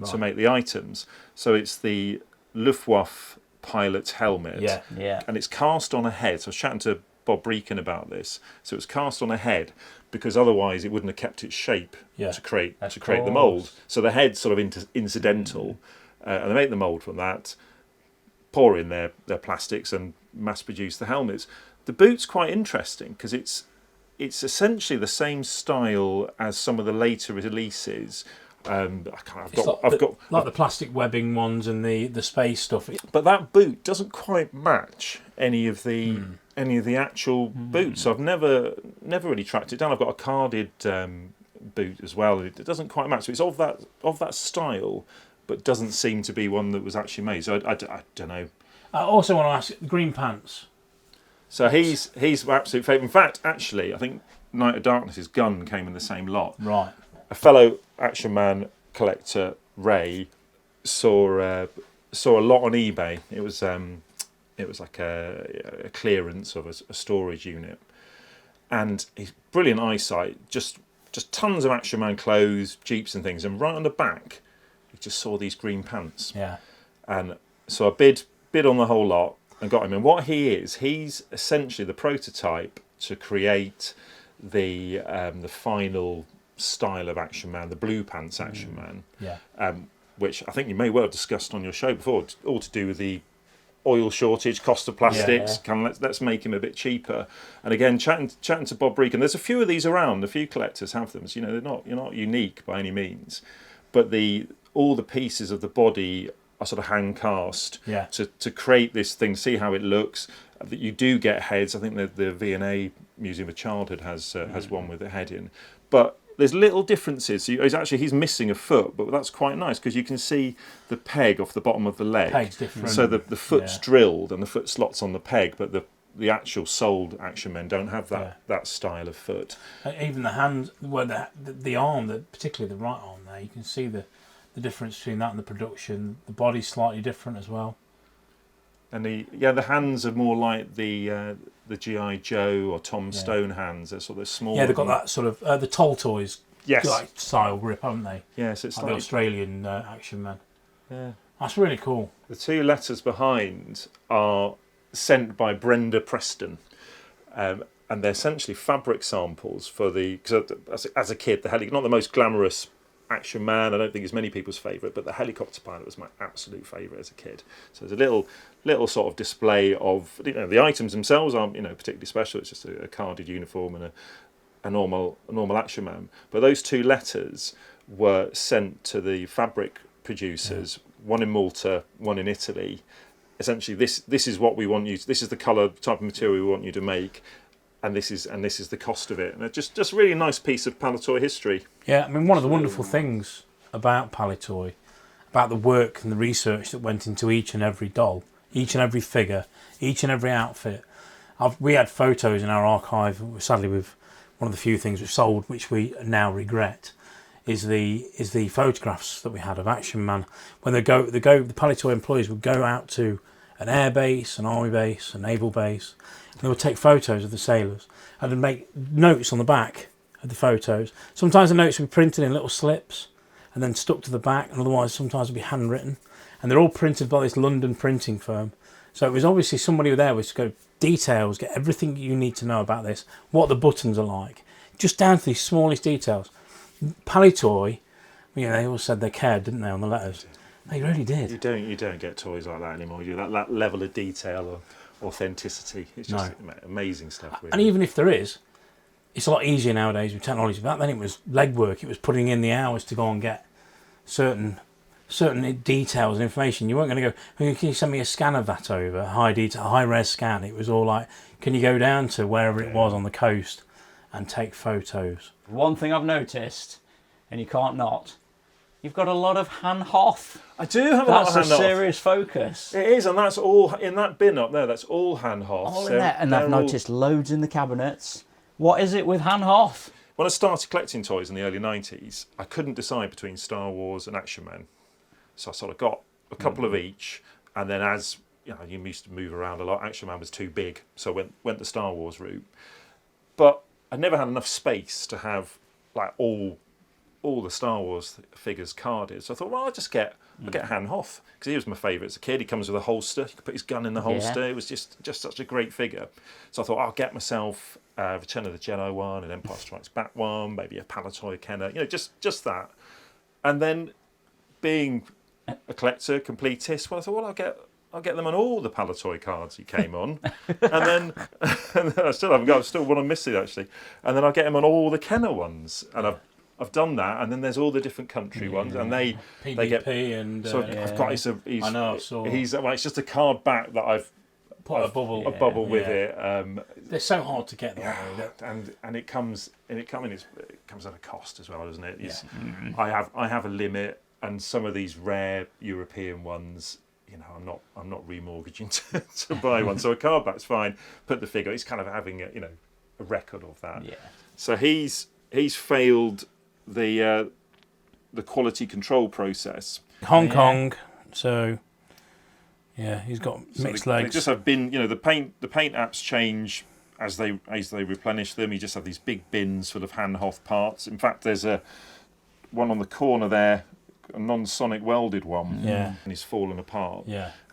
to make the items. So it's the Luftwaffe pilot's helmet. Yeah. Yeah. And it's cast on a head. So I was chatting to Bob Breakin about this. So it was cast on a head because otherwise it wouldn't have kept its shape to create the mould. So the head's sort of incidental, and they make the mould from that, pour in their plastics and mass produce the helmets. The boot's quite interesting because it's essentially the same style as some of the later releases. I've got the plastic webbing ones and the space stuff. But that boot doesn't quite match any of the actual boots. So I've never really tracked it down. I've got a carded boot as well. It doesn't quite match. So it's of that style, but doesn't seem to be one that was actually made. So I don't know. I also want to ask green pants. So he's my absolute favourite. In fact, actually, I think Night of Darkness's gun came in the same lot. Right. A fellow Action Man collector, Ray, saw a lot on eBay. It was like a clearance of a storage unit, and his brilliant eyesight, just tons of Action Man clothes, Jeeps and things, and right on the back, he just saw these green pants. Yeah. And so I bid on the whole lot and got him. And what he's essentially the prototype to create the final style of Action Man, the blue pants Action Man. Yeah. Which I think you may well have discussed on your show before, all to do with the oil shortage, cost of plastics. Kind of let's make him a bit cheaper. And again, chatting to Bob Breakin, there's a few of these around. A few collectors have them. So, you're not unique by any means, but all the pieces of the body are sort of hand cast to create this thing. See how it looks. That you do get heads. I think the V&A Museum of Childhood has one with a head in, but there's little differences. So he's missing a foot, but that's quite nice because you can see the peg off the bottom of the leg. Peg's different. So the foot's drilled and the foot slots on the peg, but the actual sold Action Men don't have that style of foot. And even the hand, the arm, particularly the right arm there, you can see the difference between that and the production. The body's slightly different as well. And the hands are more like the G.I. Joe or Tom Stone hands. They're sort of small. Yeah, they've got that sort of the Tall Toys style grip, haven't they? Yeah, so it's like the Australian Action Man. Yeah, that's really cool. The two letters behind are sent by Brenda Preston, and they're essentially fabric samples for because as a kid, not the most glamorous Action Man. I don't think it's many people's favourite, but the helicopter pilot was my absolute favourite as a kid. So there's a little sort of display of the items themselves aren't particularly special. It's just a carded uniform and a normal Action Man. But those two letters were sent to the fabric producers, one in Malta, one in Italy. Essentially, this is what we want you. This is the colour type of material we want you to make. And this is the cost of it. And it's just a really nice piece of Palitoy history. Yeah, I mean, one of the wonderful things about Palitoy, about the work and the research that went into each and every doll, each and every figure, each and every outfit. We had photos in our archive. Sadly, we've one of the few things we've sold, which we now regret, is the photographs that we had of Action Man. When the Palitoy employees would go out to an air base, an army base, a naval base. They would take photos of the sailors and then make notes on the back of the photos. Sometimes the notes would be printed in little slips and then stuck to the back, and otherwise sometimes it'd be handwritten. And they're all printed by this London printing firm. So it was obviously somebody there was to go details, get everything you need to know about this, what the buttons are like, just down to the smallest details. Palitoy, they all said they cared, didn't they, on the letters? They really did. You don't get toys like that anymore. You that level of detail or authenticity. It's just amazing stuff. Really. And even if there is, it's a lot easier nowadays with technology. Back then it was legwork. It was putting in the hours to go and get certain details and information. You weren't going to go, can you send me a scan of that over, high detail, high res scan? It was all like, can you go down to wherever it was on the coast and take photos? One thing I've noticed, and you can't not, you've got a lot of hand hoff. I do have a lot of hand hoff. That's a serious focus. It is, and that's all in that bin up there. That's all hand hoff. All in there, and I've noticed loads in the cabinets. What is it with hand hoff? When I started collecting toys in the early 90s, I couldn't decide between Star Wars and Action Man. So I sort of got a couple of each, and then as you used to move around a lot, Action Man was too big, so I went the Star Wars route. But I never had enough space to have like all all the Star Wars figures carded. So I thought, well, I'll get Han Hoth, because he was my favourite as a kid. He comes with a holster. You could put his gun in the holster. It was just such a great figure. So I thought, I'll get myself Return of the Jedi one, an Empire Strikes Back one, maybe a Palatoy Kenner, just that. And then being a collector, completist, well, I thought, well, I'll get them on all the Palatoy cards he came on, and then I still haven't got. Still one I'm missing actually, and then I'll get him on all the Kenner ones, and I've done that, and then there's all the different country ones, and they get. And So I've got he's I know. So it's just a card back that I've put a bubble with it. They're so hard to get, and it comes at a cost as well, doesn't it? I have a limit, and some of these rare European ones. I'm not remortgaging to buy one, so a card back's fine. Put the figure. He's kind of having a record of that. Yeah. So he's failed the quality control process. Hong Kong. So he's got mixed legs. They just have been. The paint apps change as they replenish them. You just have these big bins full of Han Hoth parts. In fact, there's one on the corner there. A non-sonic welded one, and he's fallen apart.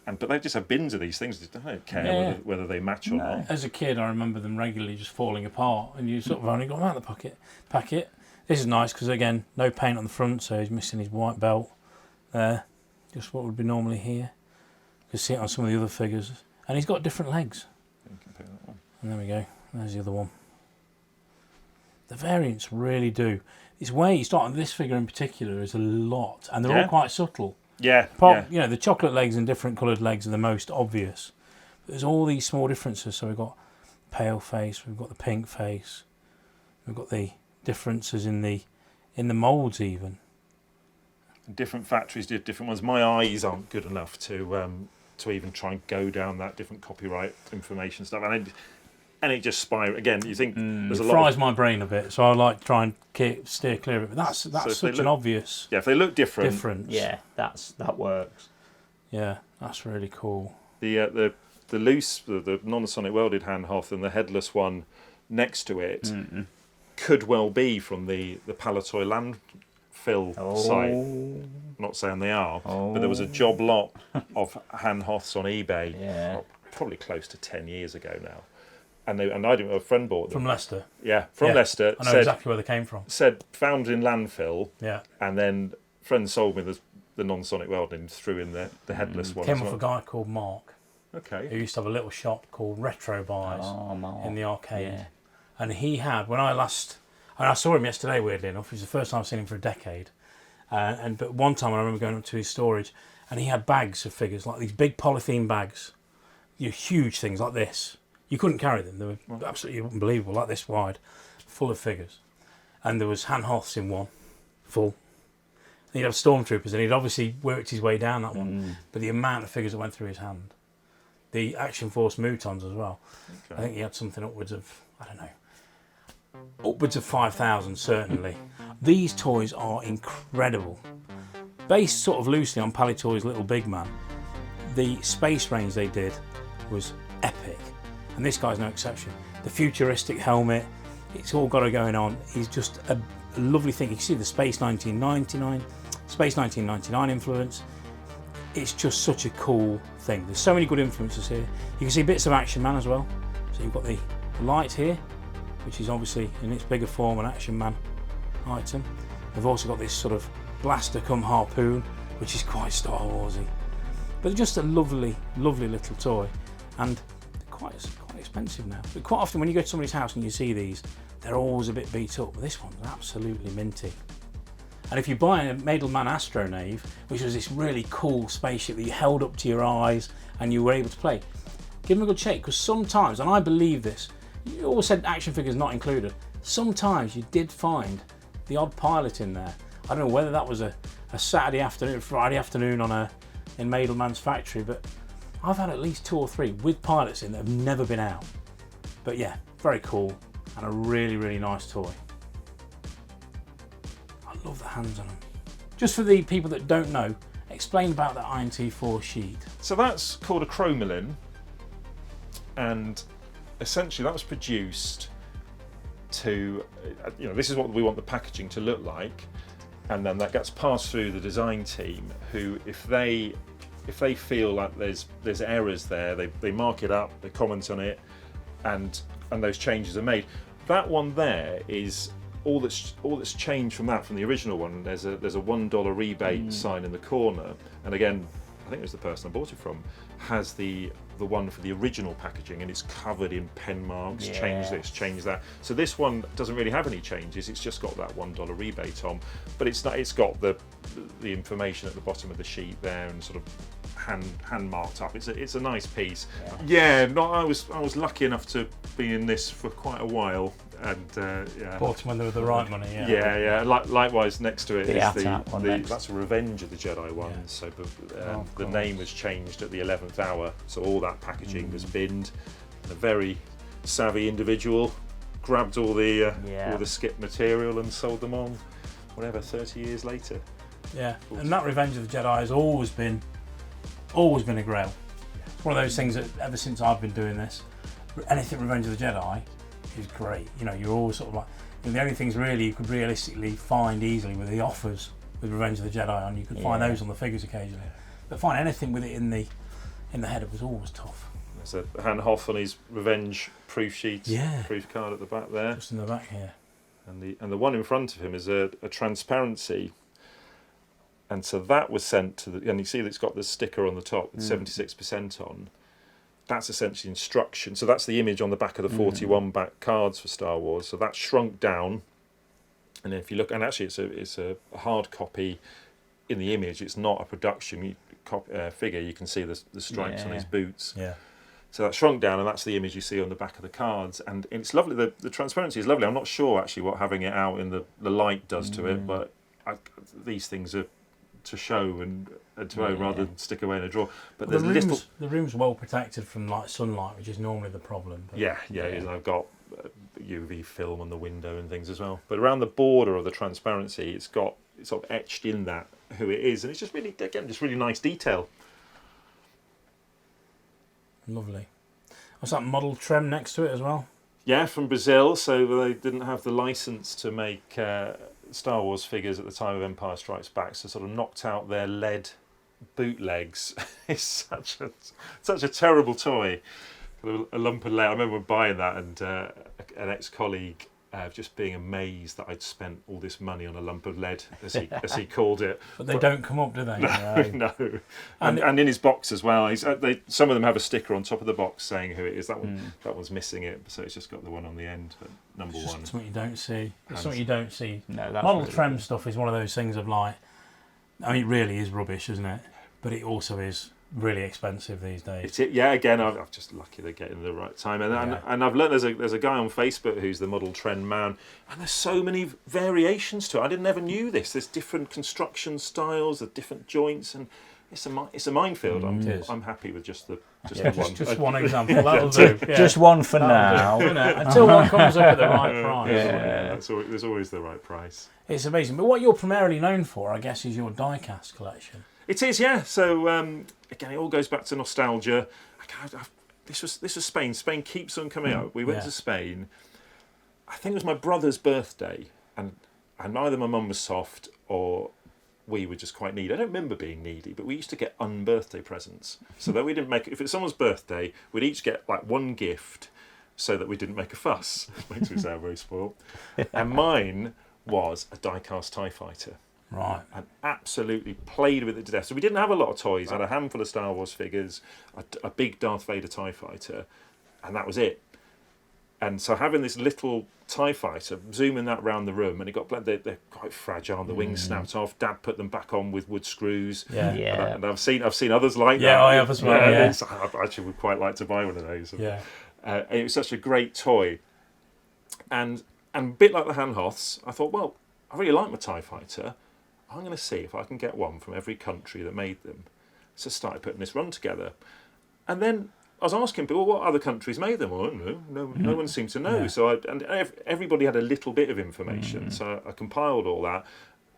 But they just have bins of these things. They don't care whether they match or not. As a kid, I remember them regularly just falling apart, and you sort of only got them out of the packet. This is nice because again, no paint on the front, so he's missing his white belt there. Just what would be normally here. You can see it on some of the other figures, and he's got different legs. You can pick that one. And there we go. There's the other one. The variants really do. It's where you start on this figure in particular is a lot, and they're all quite subtle. The chocolate legs and different coloured legs are the most obvious. But there's all these small differences. So we've got pale face, we've got the pink face, we've got the differences in the moulds even. Different factories do different ones. My eyes aren't good enough to even try and go down that different copyright information stuff, and it just spirals again. You think there's a lot. It fries my brain a bit, so I like to try and steer clear of it. But that's such an obvious. Yeah, if they look different. Yeah, that works. Yeah, that's really cool. The loose, the non-sonic welded Han Hoth and the headless one next to it could well be from the Palatoy landfill site. I'm not saying they are, but there was a job lot of Han Hoths on eBay, probably close to 10 years ago now. And I didn't know, a friend bought them. From Leicester? Yeah, from Leicester. I know exactly where they came from. Said found in landfill. Yeah. And then friend sold me the non-sonic welding, threw in the headless one. Came off a guy called Mark. Okay. Who used to have a little shop called Retro Buys in the arcade. Yeah. And he had, I saw him yesterday, weirdly enough. It was the first time I've seen him for a decade. But one time I remember going up to his storage, and he had bags of figures, like these big polythene bags. Huge things like this. You couldn't carry them. They were absolutely unbelievable, like this wide, full of figures. And there was Han Hoths in one, full. And he'd have stormtroopers, and he'd obviously worked his way down that one. But the amount of figures that went through his hand. The Action Force Mutons as well. Okay. I think he had something upwards of, upwards of 5,000 certainly. These toys are incredible. Based sort of loosely on Palitoy's Little Big Man, the space range they did was epic. And this guy's no exception. The futuristic helmet, it's all got it going on. He's just a lovely thing. You can see the Space 1999 influence. It's just such a cool thing. There's so many good influences here. You can see bits of Action Man as well. So you've got the light here, which is obviously in its bigger form an Action Man item. We've also got this sort of blaster come harpoon, which is quite Star Warsy. But just a lovely, lovely little toy. And quite expensive now. But quite often when you go to somebody's house and you see these, they're always a bit beat up. But this one's absolutely minty. And if you buy a Madelman Astronave, which was this really cool spaceship that you held up to your eyes and you were able to play, give them a good shake, because sometimes, and I believe this, you always said action figures not included, sometimes you did find the odd pilot in there. I don't know whether that was a Saturday afternoon, Friday afternoon in Madelman's factory, but I've had at least 2 or 3 with pilots in that have never been out. But yeah, very cool and a really, really nice toy. I love the hands on them. Just for the people that don't know, explain about the INT4 sheet. So that's called a chromolin, and essentially that was produced to, this is what we want the packaging to look like, and then that gets passed through the design team, who, if they feel like there's errors there, they mark it up, they comment on it, and those changes are made. That one there is all that's changed from the original one. There's a $1 rebate sign in the corner, and again, I think it was the person I bought it from, has the one for the original packaging, and it's covered in pen marks. Change this, change that. So this one doesn't really have any changes. It's just got that $1 rebate on, but it's got the information at the bottom of the sheet there, and sort of hand marked up. It's a nice piece. I was lucky enough to be in this for quite a while, and bought them when they were the right money. Likewise, next to it is that's a Revenge of the Jedi one. Yeah. So the name was changed at the 11th hour, so all that packaging was binned. And a very savvy individual grabbed all the skip material and sold them on, 30 years later. Yeah, and that Revenge of the Jedi has always been a grail. It's one of those things that ever since I've been doing this, anything Revenge of the Jedi is great. You're always sort of like, the only things really you could realistically find easily were the offers with Revenge of the Jedi on. You could find those on the figures occasionally, but find anything with it in the header was always tough. There's a Han Hoth on his Revenge proof sheet, proof card at the back there. Just in the back here. And the one in front of him is a transparency. And so that was sent to and you see that it's got the sticker on the top with 76% on. That's essentially instruction. So that's the image on the back of the 41 back cards for Star Wars. So that's shrunk down. And if you look, and actually it's a hard copy in the image. It's not a production figure. You can see the stripes on his boots. Yeah. So that's shrunk down, and that's the image you see on the back of the cards. And it's lovely. The transparency is lovely. I'm not sure actually what having it out in the light does to it, but these things are to show and to own rather than stick away in a drawer. But the room's well protected from sunlight, which is normally the problem. But I've got UV film on the window and things as well. But around the border of the transparency, it's sort of etched in that who it is, and it's just really nice detail. Lovely. What's that model trem next to it as well? Yeah, from Brazil. So they didn't have the license to make Star Wars figures at the time of Empire Strikes Back, so sort of knocked out their lead bootlegs. It's such a terrible toy. A lump of lead. I remember buying that, and an ex-colleague just being amazed that I'd spent all this money on a lump of lead, as he called it. But they don't come up, do they? No. And in his box as well. Some of them have a sticker on top of the box saying who it is. That one's missing it, so it's just got the one on the end. Number one. Something you don't see. It's something you don't see. No, that's model really trem good stuff is one of those things of like, it really is rubbish, isn't it? But it also is really expensive these days. Again, I'm just lucky to get in the right time, and I've learned there's a guy on Facebook who's the model trend man, and there's so many variations to it. I never knew this. There's different construction styles, there's different joints, and it's a minefield. I'm happy with just one. Just one example. That'll do. Yeah. Just one for now. Until one comes up at the right price. There's always the right price. It's amazing. But what you're primarily known for, I guess, is your die-cast collection. It is, yeah. So again, it all goes back to nostalgia. This was Spain. Spain keeps on coming up. We went to Spain. I think it was my brother's birthday, and either my mum was soft or we were just quite needy. I don't remember being needy, but we used to get unbirthday presents, so that we didn't make. If it's someone's birthday, we'd each get like one gift, so that we didn't make a fuss. Makes me sound very spoiled. And mine was a die-cast TIE fighter. Right. And absolutely played with it to death. So we didn't have a lot of toys. I had a handful of Star Wars figures, a big Darth Vader TIE fighter, and that was it. And so having this little TIE fighter, zooming that round the room, and they're quite fragile. The wings snapped off. Dad put them back on with wood screws. Yeah. And I've seen others like that. Yeah, I have as well. Yeah. I actually would quite like to buy one of those. Yeah. It was such a great toy, and a bit like the Han Hoths, I thought, well, I really like my TIE fighter. I'm going to see if I can get one from every country that made them. So I started putting this run together. And then I was asking people, what other countries made them? Well, I don't know. No one seemed to know. Yeah. So everybody had a little bit of information. So I compiled all that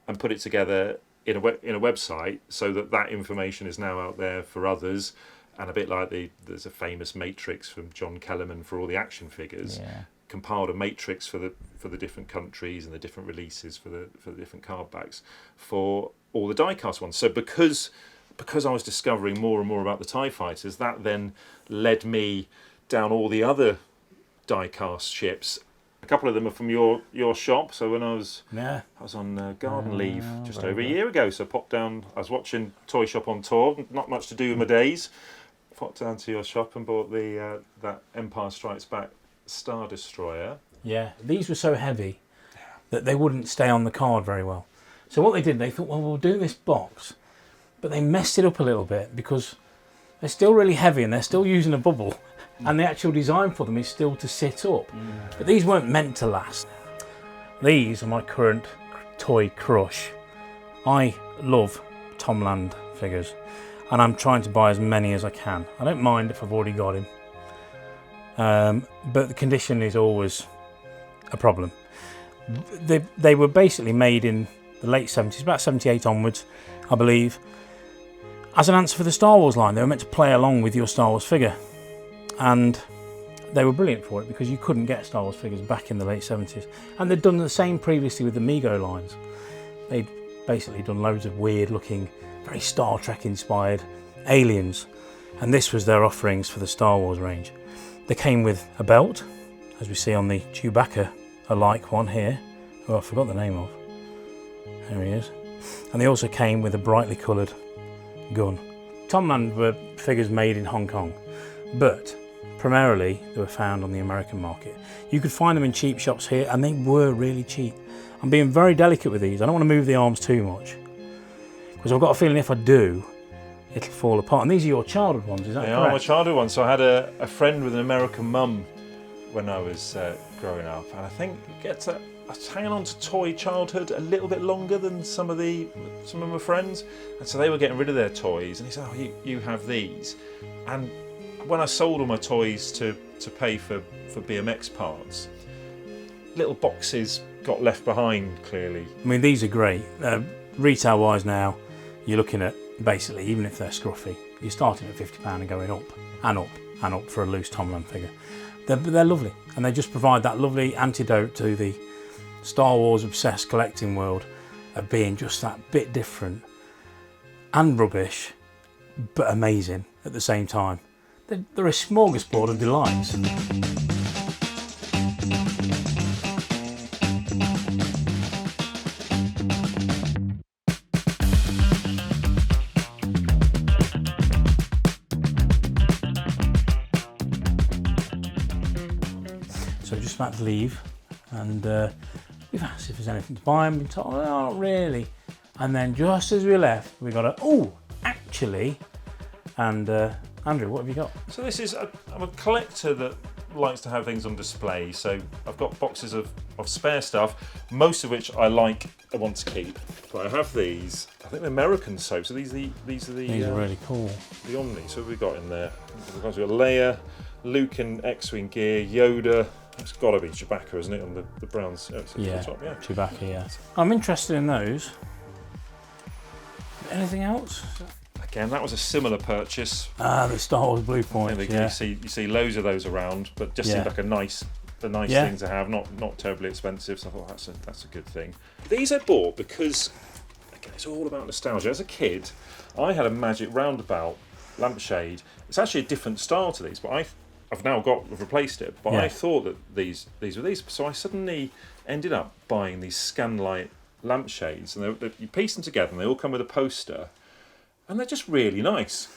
and put it together in a website so that information is now out there for others. And a bit like there's a famous matrix from John Kellerman for all the action figures. Yeah. compiled a matrix for the different countries and the different releases for the different card backs for all the die-cast ones. So because I was discovering more and more about the TIE fighters, that then led me down all the other die-cast ships. A couple of them are from your shop. So when I was on garden leave just over a year ago, so I popped down. I was watching Toyshop on tour, not much to do with my days. Popped down to your shop and bought the that Empire Strikes Back Star Destroyer. Yeah, these were so heavy that they wouldn't stay on the card very well. So what they did, they thought, well, we'll do this box, but they messed it up a little bit because they're still really heavy and they're still using a bubble. And the actual design for them is still to sit up. But these weren't meant to last. These are my current toy crush. I love Tomland figures and I'm trying to buy as many as I can. I don't mind if I've already got him. But the condition is always a problem. They were basically made in the late 70s, about 78 onwards, I believe, as an answer for the Star Wars line. They were meant to play along with your Star Wars figure. And they were brilliant for it because you couldn't get Star Wars figures back in the late 70s. And they'd done the same previously with the Mego lines. They'd basically done loads of weird looking, very Star Trek inspired aliens. And this was their offerings for the Star Wars range. They came with a belt, as we see on the Chewbacca-alike one here, who I forgot the name of. There he is. And they also came with a brightly coloured gun. Tomland were figures made in Hong Kong, but primarily they were found on the American market. You could find them in cheap shops here and they were really cheap. I'm being very delicate with these. I don't want to move the arms too much because I've got a feeling if I do, it'll fall apart. And these are your childhood ones, is that correct? They are my childhood ones. So I had a friend with an American mum when I was growing up, and I think I was hanging on to toy childhood a little bit longer than some of my friends, and so they were getting rid of their toys, and he said, "Oh, you have these," and when I sold all my toys to pay for BMX parts, little boxes got left behind, clearly. I mean, these are great. Retail wise now, you're looking at basically, even if they're scruffy, you're starting at £50 and going up and up and up for a loose Tomland figure. They're lovely, and they just provide that lovely antidote to the Star Wars obsessed collecting world of being just that bit different and rubbish, but amazing at the same time. They're a smorgasbord of delights. So just about to leave, and we've asked if there's anything to buy, and we've been told, oh, not really. And then just as we left, we got actually, and Andrew, what have you got? So this is, I'm a collector that likes to have things on display, so I've got boxes of spare stuff, most of which I want to keep. But I have these, I think they're American soaps, so these are really cool. The Omni, so what have we got in there? We've got Leia, Luke in X-Wing gear, Yoda. It's got to be Chewbacca, isn't it, on the brown yeah, top? Yeah, Chewbacca, yeah. I'm interested in those. Anything else? Again, that was a similar purchase. The Star Wars Blue Points, yeah. You see loads of those around, but just seemed like a nice thing to have, not terribly expensive, so I thought that's a good thing. These I bought because, again, it's all about nostalgia. As a kid, I had a Magic Roundabout lampshade. It's actually a different style to these, but I've now replaced it, but I thought that these were these, so I suddenly ended up buying these Scanlight lampshades, and you piece them together and they all come with a poster, and they're just really nice.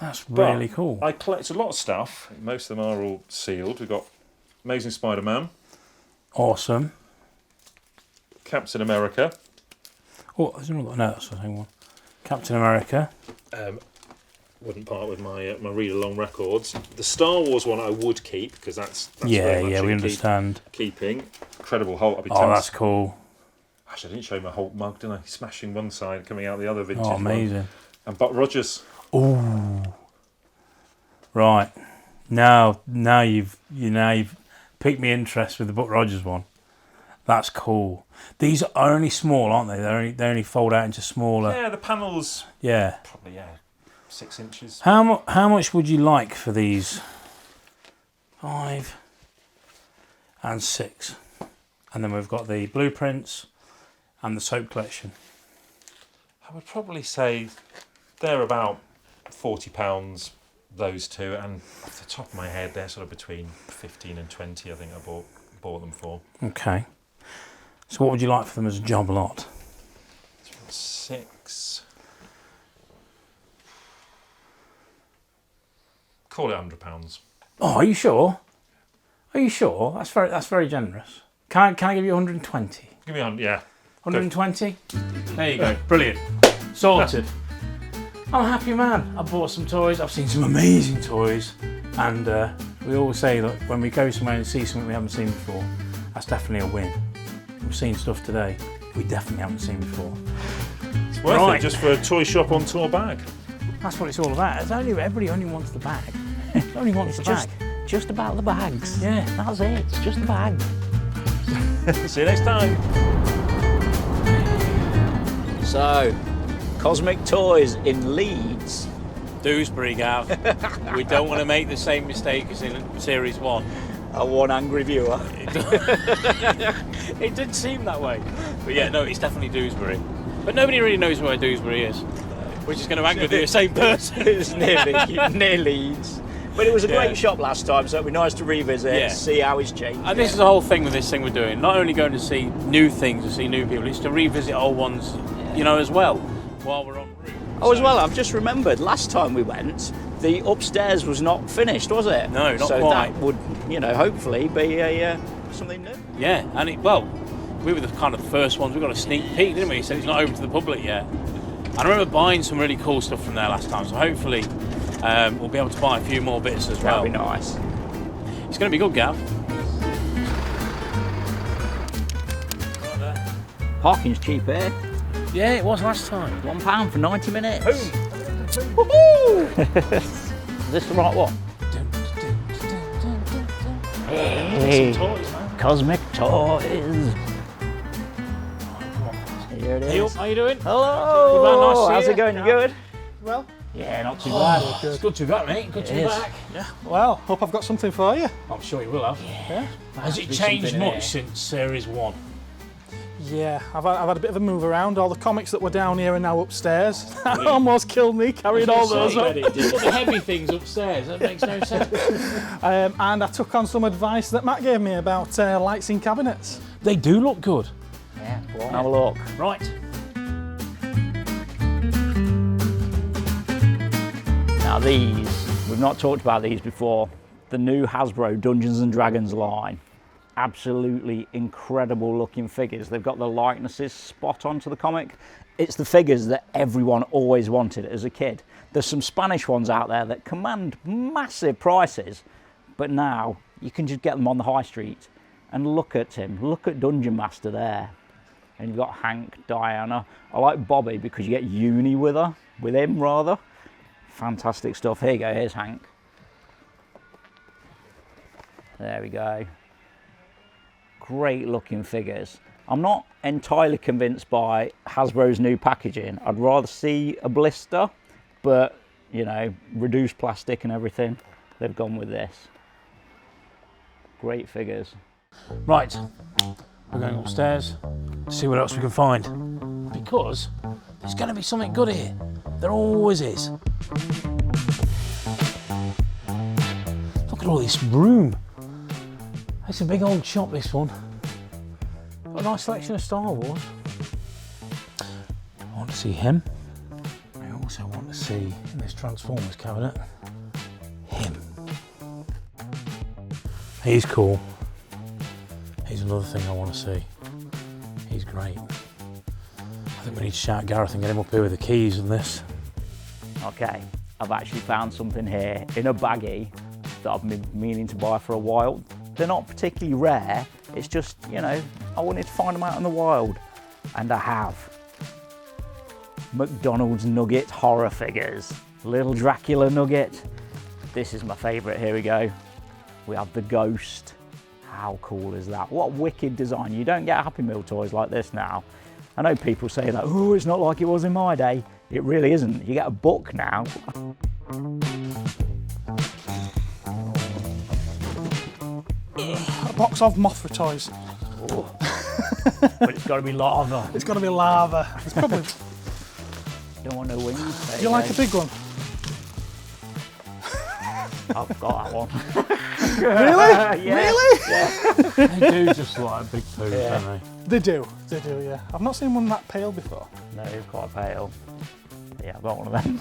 That's really cool. I collect a lot of stuff. Most of them are all sealed. We've got Amazing Spider-Man. Awesome. Captain America. Oh, there's another. No, that's the same one. Captain America. Wouldn't part with my read-along records. The Star Wars one I would keep, because that's yeah, we understand. Keeping. Incredible Hulk. That's cool. Actually, I didn't show my Hulk mug, did I? Smashing one side, coming out the other vintage one. Amazing. And Buck Rogers. Ooh. Right. Now you've piqued me interest with the Buck Rogers one. That's cool. These are only small, aren't they? They only fold out into smaller. Yeah, the panels. Yeah. Probably 6 inches. How much would you like for these? 5. and 6. And then we've got the blueprints and the soap collection. I would probably say they're about £40, those two, and off the top of my head, they're sort of between 15 and 20. I think I bought them for. Okay. So what would you like for them as a job lot? 6. Call it £100. Oh, are you sure? Are you sure? That's very generous. Can I give you 120? Give me 100, yeah. 120? There you go. Brilliant. Sorted. I'm a happy man. I bought some toys. I've seen some amazing toys. And we always say that when we go somewhere and see something we haven't seen before, that's definitely a win. We've seen stuff today we definitely haven't seen before. It's worth it just for a toy shop on tour bag. That's what it's all about. Everybody only wants the bag. Only wants the bag. Just about the bags. Yeah. That's it. It's just the bag. See you next time. So, Cosmic Toys in Leeds. Dewsbury, Gav. We don't want to make the same mistake as in Series 1. A one angry viewer. It did seem that way. But yeah, no, it's definitely Dewsbury. But nobody really knows where Dewsbury is. Which is going to anger the same person. It's near Leeds. But it was a great shop last time, so it'd be nice to revisit, see how it's changed. And this is the whole thing with this thing we're doing. Not only going to see new things and see new people, it's to revisit old ones, you know, as well, while we're en route. Oh, as well, I've just remembered, last time we went, the upstairs was not finished, was it? No, not so quite. That would, you know, hopefully be something new. Yeah, and we were the kind of the first ones. We got a sneak peek, didn't we? So it's not open to the public yet. I remember buying some really cool stuff from there last time, so hopefully we'll be able to buy a few more bits as well. That'd be nice. It's going to be good, Gav. Parking's cheap here. Yeah, it was last time. £1 for 90 minutes. Boom. Woohoo! Is this the right one? Hey, Toys, man. Cosmic Toys. Here it is. Hey, how you doing? Hello. Good man, nice to see How's you. it going? You good? Well, Yeah, not too bad. It's good to be back, mate. Good to be is. back. Yeah. well, hope I've got something for you. I'm sure you will have. Yeah. Has it be changed something much here. since Series 1? Yeah, I've had a bit of a move around. All the comics that were down here are now upstairs. That almost killed me carrying all those up. Put the heavy things upstairs. That makes no sense. And I took on some advice that Matt gave me about lights in cabinets. They do look good. Yeah, go on, have a look. Right. Now these, we've not talked about these before. The new Hasbro Dungeons and Dragons line. Absolutely incredible looking figures. They've got the likenesses spot on to the comic. It's the figures that everyone always wanted as a kid. There's some Spanish ones out there that command massive prices, but now you can just get them on the high street. And look at him, look at Dungeon Master there. And you've got Hank, Diana. I like Bobby because you get uni with him rather. Fantastic stuff. Here you go, here's Hank. There we go. Great looking figures. I'm not entirely convinced by Hasbro's new packaging. I'd rather see a blister, but you know, reduced plastic and everything. They've gone with this. Great figures. Right. We're going upstairs to see what else we can find. Because there's going to be something good here. There always is. Look at all this room. It's a big old shop, this one. Got a nice selection of Star Wars. I want to see him. I also want to see, in this Transformers cabinet, him. He's cool. Here's another thing I want to see. He's great. I think we need to shout Gareth and get him up here with the keys and this. Okay, I've actually found something here in a baggie that I've been meaning to buy for a while. They're not particularly rare, it's just, you know, I wanted to find them out in the wild. And I have. McDonald's Nugget horror figures. Little Dracula Nugget. This is my favourite, here we go. We have the Ghost. How cool is that? What a wicked design. You don't get Happy Meal toys like this now. I know people say that, oh, it's not like it was in my day. It really isn't. You get a book now. box of Mothra toys. But it's got to be lava. It's got to be lava. It's probably. You don't want no wings. Do you like a big one? I've got that one. Really? Yeah. Really? Yeah. They do just like big poo, Yeah. don't They do, yeah. I've not seen one that pale before. No, it's quite pale. Yeah, I've got one of them.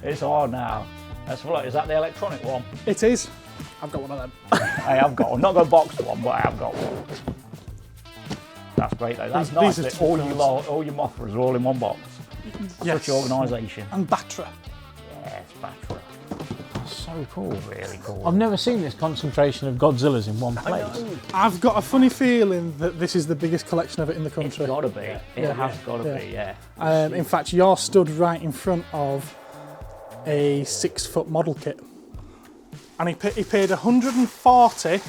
It's hard now. That's what. Is that the electronic one? It is. I've got one of them. I have got one. Not got a boxed one, but I have got one. That's great though. That's These nice. are That two all your Mothras are all in one box. Yes. Such organisation. And Batra. Yes, Batra. So cool. Really cool. I've never seen this concentration of Godzillas in one place. I've got a funny feeling that this is the biggest collection of it in the It's country. got to be. It has got to Yeah. be. Yeah. In fact, you're stood right in front of a 6-foot model kit. And he paid 140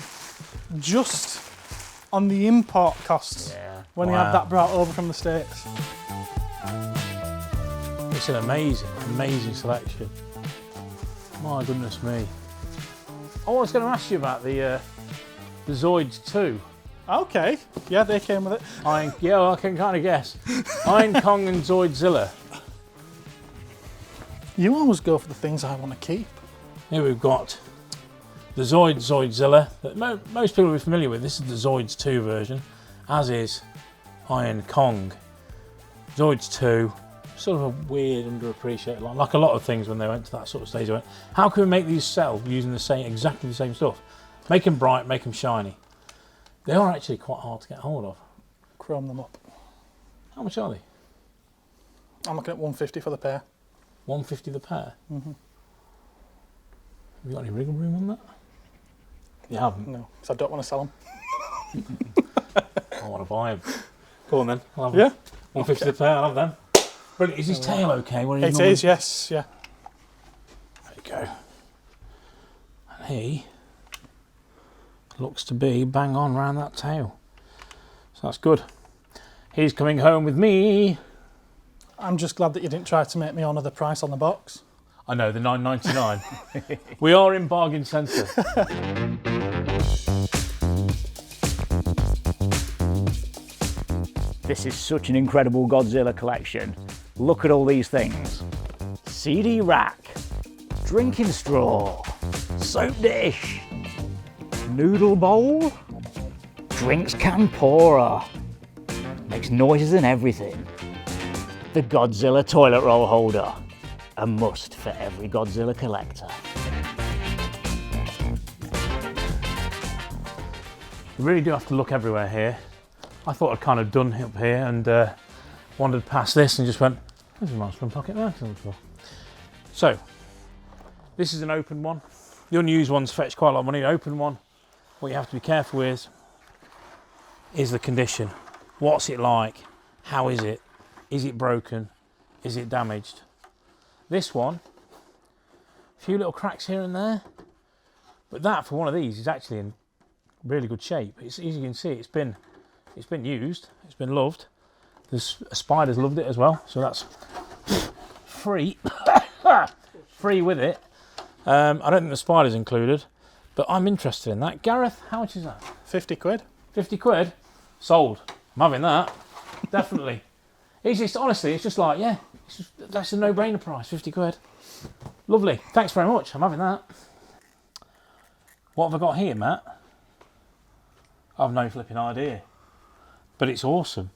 just on the import costs Yeah. when he Wow. had that brought over from the States. It's an amazing selection. My goodness me. I was going to ask you about the Zoids 2. Okay, yeah, they came with it. I can kind of guess. Iron Kong and Zoidzilla. You always go for the things I want to keep. Here we've got the Zoidzilla that most people will be familiar with. This is the Zoids 2 version, as is Iron Kong. Zoids 2, sort of a weird, underappreciated line. Like a lot of things when they went to that sort of stage, they went, how can we make these sell using exactly the same stuff? Make them bright, make them shiny. They are actually quite hard to get hold of. Chrome them up. How much are they? I'm looking at 150 for the pair. 150 the pair? Mm-hmm. Have you got any wriggle room on that? You haven't? No, because I don't want to sell them. I want to buy them. Go on then. I'll have Yeah? them. 150 the pair, I'll have them. Brilliant. Is his tail okay? It is, yes, yeah. There you go. And he looks to be bang on round that tail. So that's good. He's coming home with me. I'm just glad that you didn't try to make me honour the price on the box. I know, the $9.99. We are in bargain centre. This is such an incredible Godzilla collection. Look at all these things. CD rack, drinking straw, soap dish, noodle bowl, drinks can pourer. Makes noises and everything. The Godzilla toilet roll holder. A must for every Godzilla collector. You really do have to look everywhere here. I thought I'd kind of done up here and wandered past this and just went, there's a nice front pocket there. So, this is an open one. The unused ones fetch quite a lot of money. An open one, what you have to be careful with is the condition. What's it like? How is it? Is it broken? Is it damaged? This one, a few little cracks here and there, but that for one of these is actually in really good shape. It's, as you can see, it's been used, it's been loved. The spiders loved it as well, so that's free, free with it. I don't think the spider's included, but I'm interested in that. Gareth, how much is that? 50 quid. 50 quid? Sold. I'm having that, definitely. It's just, honestly, it's just like, yeah, that's a no-brainer price, 50 quid. Lovely, thanks very much, I'm having that. What have I got here, Matt? I've no flipping idea, but it's awesome.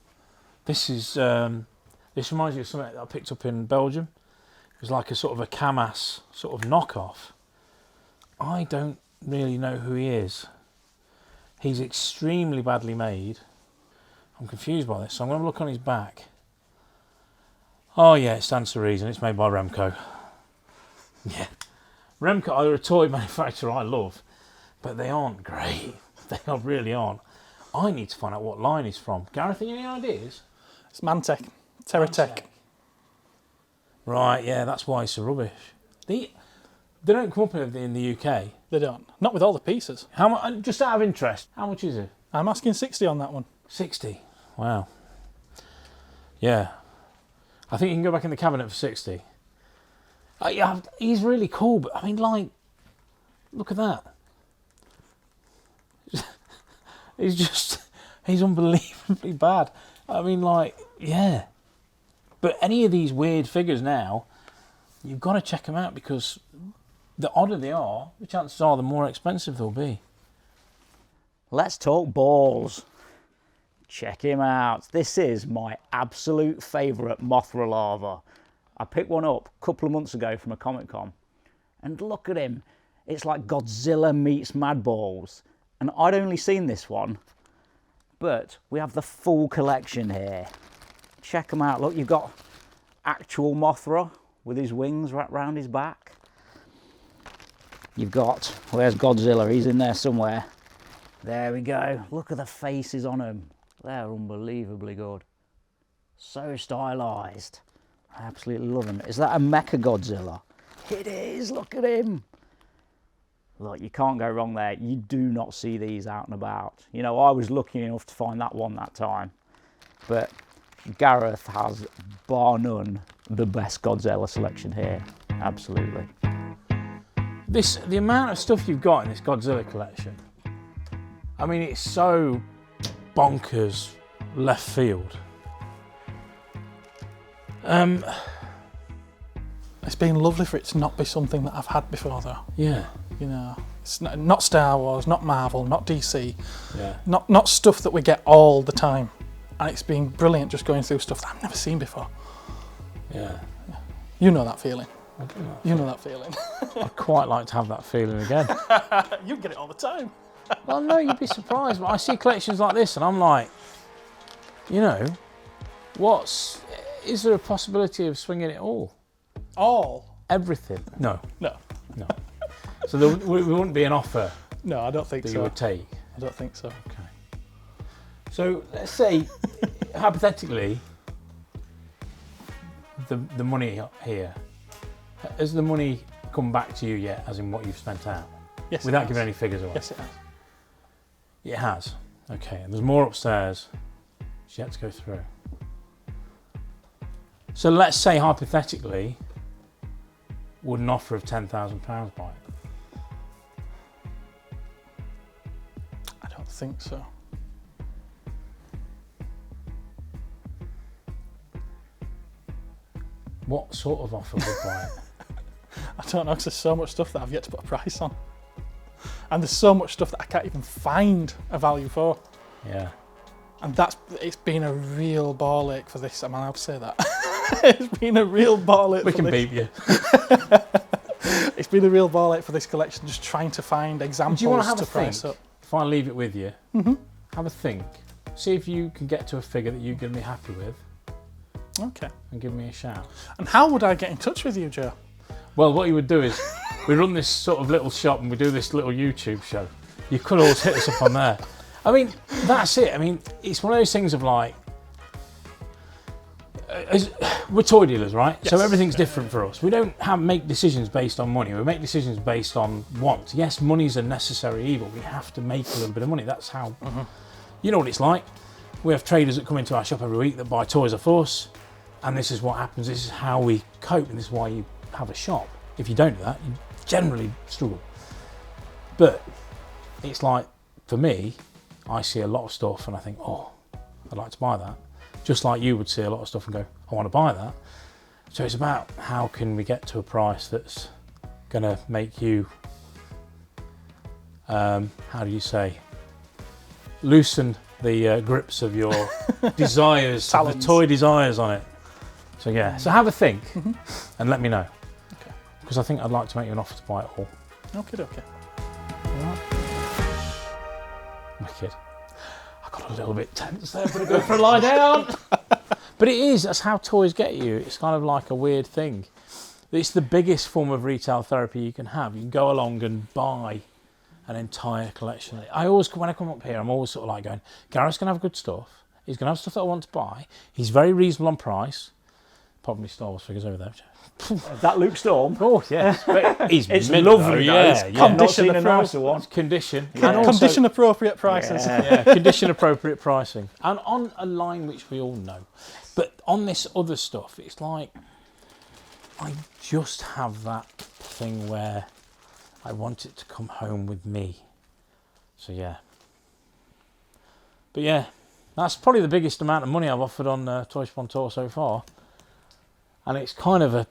This is, this reminds me of something that I picked up in Belgium. It was like a sort of a Camas sort of knockoff. I don't really know who he is. He's extremely badly made. I'm confused by this, so I'm going to look on his back. Oh yeah, it stands to reason. It's made by Remco. Yeah, Remco are a toy manufacturer I love, but they aren't great. They really aren't. I need to find out what line he's from. Gareth, any ideas? It's Mantech. Terratech. Right, yeah, that's why it's so rubbish. They don't come up in the UK. They don't. Not with all the pieces. How much? Just out of interest, how much is it? I'm asking 60 on that one. 60. Wow. Yeah. I think you can go back in the cabinet for 60. Yeah, he's really cool, but I mean, like, look at that. he's unbelievably bad. I mean, like, yeah. But any of these weird figures now, you've got to check them out, because the odder they are, the chances are the more expensive they'll be. Let's talk balls. Check him out. This is my absolute favourite Mothra lava. I picked one up a couple of months ago from a Comic-Con, and look at him. It's like Godzilla meets Mad Balls. And I'd only seen this one, but we have the full collection here. Check them out. Look, you've got actual Mothra with his wings wrapped around his back. You've got, well, there's Godzilla. He's in there somewhere. There we go. Look at the faces on them. They're unbelievably good. So stylised. I absolutely love them. Is that a Mecha Godzilla? It is. Look at him. Look, you can't go wrong there. You do not see these out and about. You know, I was lucky enough to find that one that time. But Gareth has, bar none, the best Godzilla selection here. Absolutely. The amount of stuff you've got in this Godzilla collection, I mean, it's so bonkers left field. It's been lovely for it to not be something that I've had before, though. Yeah. You know, it's not Star Wars, not Marvel, not DC, Yeah. not stuff that we get all the time. And it's been brilliant just going through stuff that I've never seen before. Yeah. You know that feeling. I do know. You know that feeling. I'd quite like to have that feeling again. You get it all the time. Well, no, you'd be surprised. But I see collections like this and I'm like, you know, is there a possibility of swinging it all? All? Everything? No. No. No. So there wouldn't be an offer No, I don't think that so. you would take? I don't think so. Okay. So let's say, hypothetically, the money here, has the money come back to you yet, as in what you've spent out? Yes, Without giving any figures away? Yes, it has. It has. Okay, and there's more upstairs. It's yet to go through. So let's say, hypothetically, would an offer of £10,000 buy it? I don't think so. What sort of offer would buy it? I don't know, because there's so much stuff that I've yet to put a price on. And there's so much stuff that I can't even find a value for. Yeah. And it's been a real ball ache for this. Am I allowed to say that? It's been a real ball ache We for can this. beat you. It's been a real ball ache for this collection, just trying to find examples Do you want to have to a think? price up. If I leave it with you, have a think. See if you can get to a figure that you're going to be happy with, Okay. and give me a shout. And how would I get in touch with you, Joe? Well, what you would do is, we run this sort of little shop and we do this little YouTube show. You could always hit us up on there. I mean, that's it. I mean, it's one of those things of like, we're toy dealers, right? Yes. So everything's different for us. We don't make decisions based on money. We make decisions based on want. Yes, money's a necessary evil. We have to make a little bit of money. That's how, you know what it's like. We have traders that come into our shop every week that buy toys off us, and this is what happens. This is how we cope, and this is why you have a shop. If you don't do that, you generally struggle. But it's like, for me, I see a lot of stuff and I think, oh, I'd like to buy that. Just like you would see a lot of stuff and go, I want to buy that. So it's about how can we get to a price that's going to make you, how do you say, loosen the grips of your desires, of the toy desires on it. So yeah, so have a think and let me know. Okay. Because I think I'd like to make you an offer to buy it all. Okay, okay. Wicked. I got a little bit tense there, but I go for a lie down. But that's how toys get you. It's kind of like a weird thing. It's the biggest form of retail therapy you can have. You can go along and buy an entire collection. I always, when I come up here, I'm always sort of like going, Gareth's going to have good stuff. He's going to have stuff that I want to buy. He's very reasonable on price. Probably Star Wars figures over there. That Luke Storm. Oh, yes. He's It's mint, lovely, though. though. Yeah, It's yeah. I've not seen a nicer one. It's condition. Yeah. And also, Condition appropriate prices. yeah, condition appropriate pricing. And on a line which we all know. But on this other stuff, it's like, I just have that thing where I want it to come home with me. So yeah. But yeah, that's probably the biggest amount of money I've offered on Toyshop on Tour so far. And it's kind of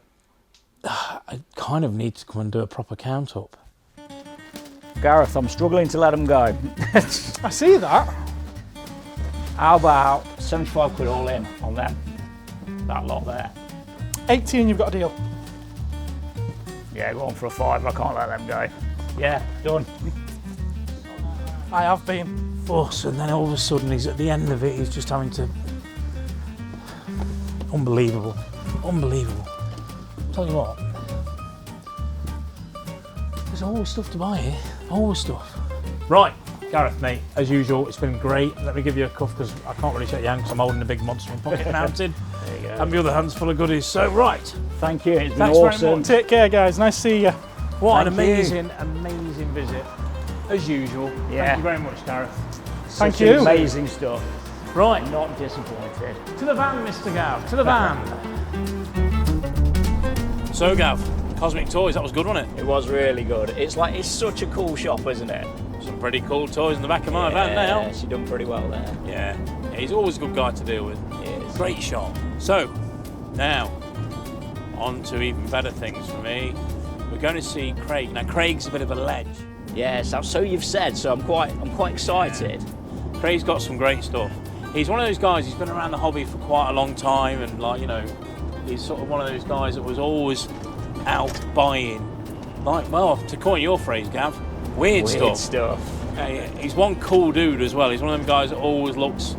I kind of need to come and do a proper count up. Gareth, I'm struggling to let them go. I see that. How about 75 quid all in on them? That lot there. 80 and you've got a deal. Yeah, go on for a 5, I can't let them go. Yeah, done. I have been. Fuss, and then all of a sudden he's at the end of it, he's just having to... Unbelievable. Unbelievable. Tell you what, there's always stuff to buy here. Always stuff. Right, Gareth, mate, as usual, it's been great. Let me give you a cuff because I can't really shake your hand because I'm holding a big monster in pocket mounted. There you go. And my other hand's full of goodies. So, right. Thank you, it's been Thanks very awesome. much. Take care, guys. Nice to see you. What an Thank you. amazing, amazing visit. As usual. Yeah. Thank you very much, Gareth. Thank Such you. Amazing stuff. Right, Not disappointed. to the van, Mr. Gav. To the van. So, Gav, Cosmic Toys, that was good, wasn't it? It was really good. It's such a cool shop, isn't it? Some pretty cool toys in the back of my van Yeah, now. she done pretty well there. Yeah, he's always a good guy to deal with. Yes. Great shot. So, now, on to even better things for me. We're going to see Craig. Now, Craig's a bit of a ledge. Yes, so you've said, so I'm quite excited. Craig's got some great stuff. He's one of those guys, he's been around the hobby for quite a long time, and like, you know, he's sort of one of those guys that was always out buying, like, well, to coin your phrase, Gav, weird stuff. He's one cool dude as well. He's one of them guys that always looks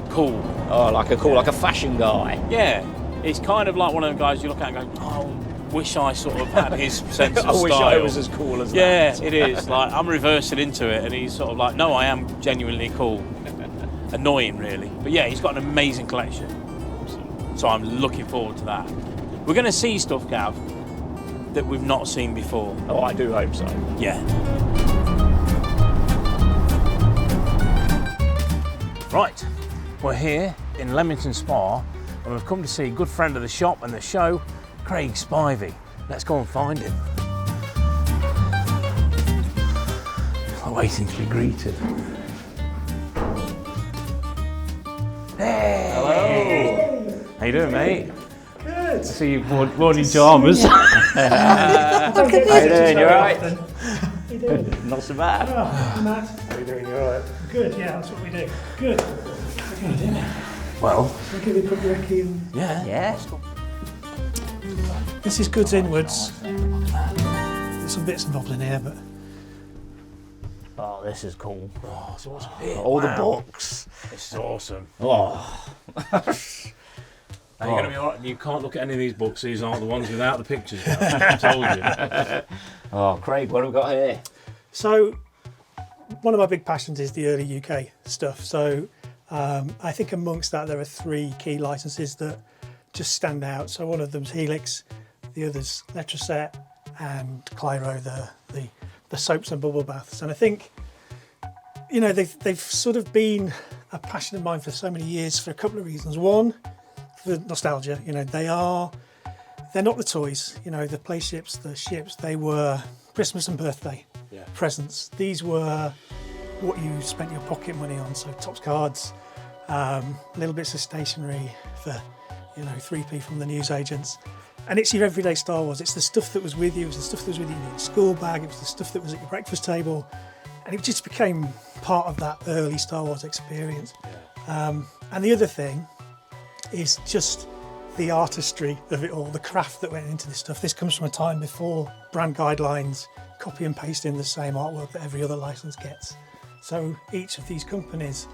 cool. Oh, like a fashion guy. Yeah, he's kind of like one of them guys you look at and go, oh, wish I sort of had his sense of I style. wish I was as cool as Yeah, that. it is. Like, I'm reversing into it, and he's sort of like, no, I am genuinely cool. Annoying, really. But yeah, he's got an amazing collection. So I'm looking forward to that. We're going to see stuff, Gav, that we've not seen before. Oh, I do hope so. Yeah. Right, we're here in Leamington Spa, and we've come to see a good friend of the shop and the show, Craig Spivey. Let's go and find him. I'm waiting to be greeted. Hey! Hello! How you doing, mate? Good. I see you've worn your pyjamas. How you doing? You alright? Not so bad. Oh, Matt. How are you doing? You alright? Good, yeah, that's what we do. Good. Well, Okay, we put your key in. yeah. Yeah. This is goods inwards. There's some bits and bobs in here, but Oh, this is cool. Oh, so what's here? All the books. This is awesome. Oh. Now you're going to be alright. You can't look at any of these books. These aren't the ones without the pictures. I told you. Oh, Craig, what have we got here? so one of my big passions is the early UK stuff. So I think amongst that there are 3 key licenses that just stand out. So one of them's Helix, the other's Letraset, and Clyro, the soaps and bubble baths. And I think, you know, they've sort of been a passion of mine for so many years for a couple of reasons. One, for nostalgia. You know, they're not the toys. You know, the play ships, the ships, they were Christmas and birthday presents. These were what you spent your pocket money on. So Topps cards, little bits of stationery for, you know, 3p from the newsagents. And it's your everyday Star Wars. It's the stuff that was with you. It was the stuff that was with you in your school bag. It was the stuff that was at your breakfast table. And it just became part of that early Star Wars experience. And the other thing is just the artistry of it all, the craft that went into this stuff. This comes from a time before brand guidelines, copy and paste in the same artwork that every other license gets. So each of these companies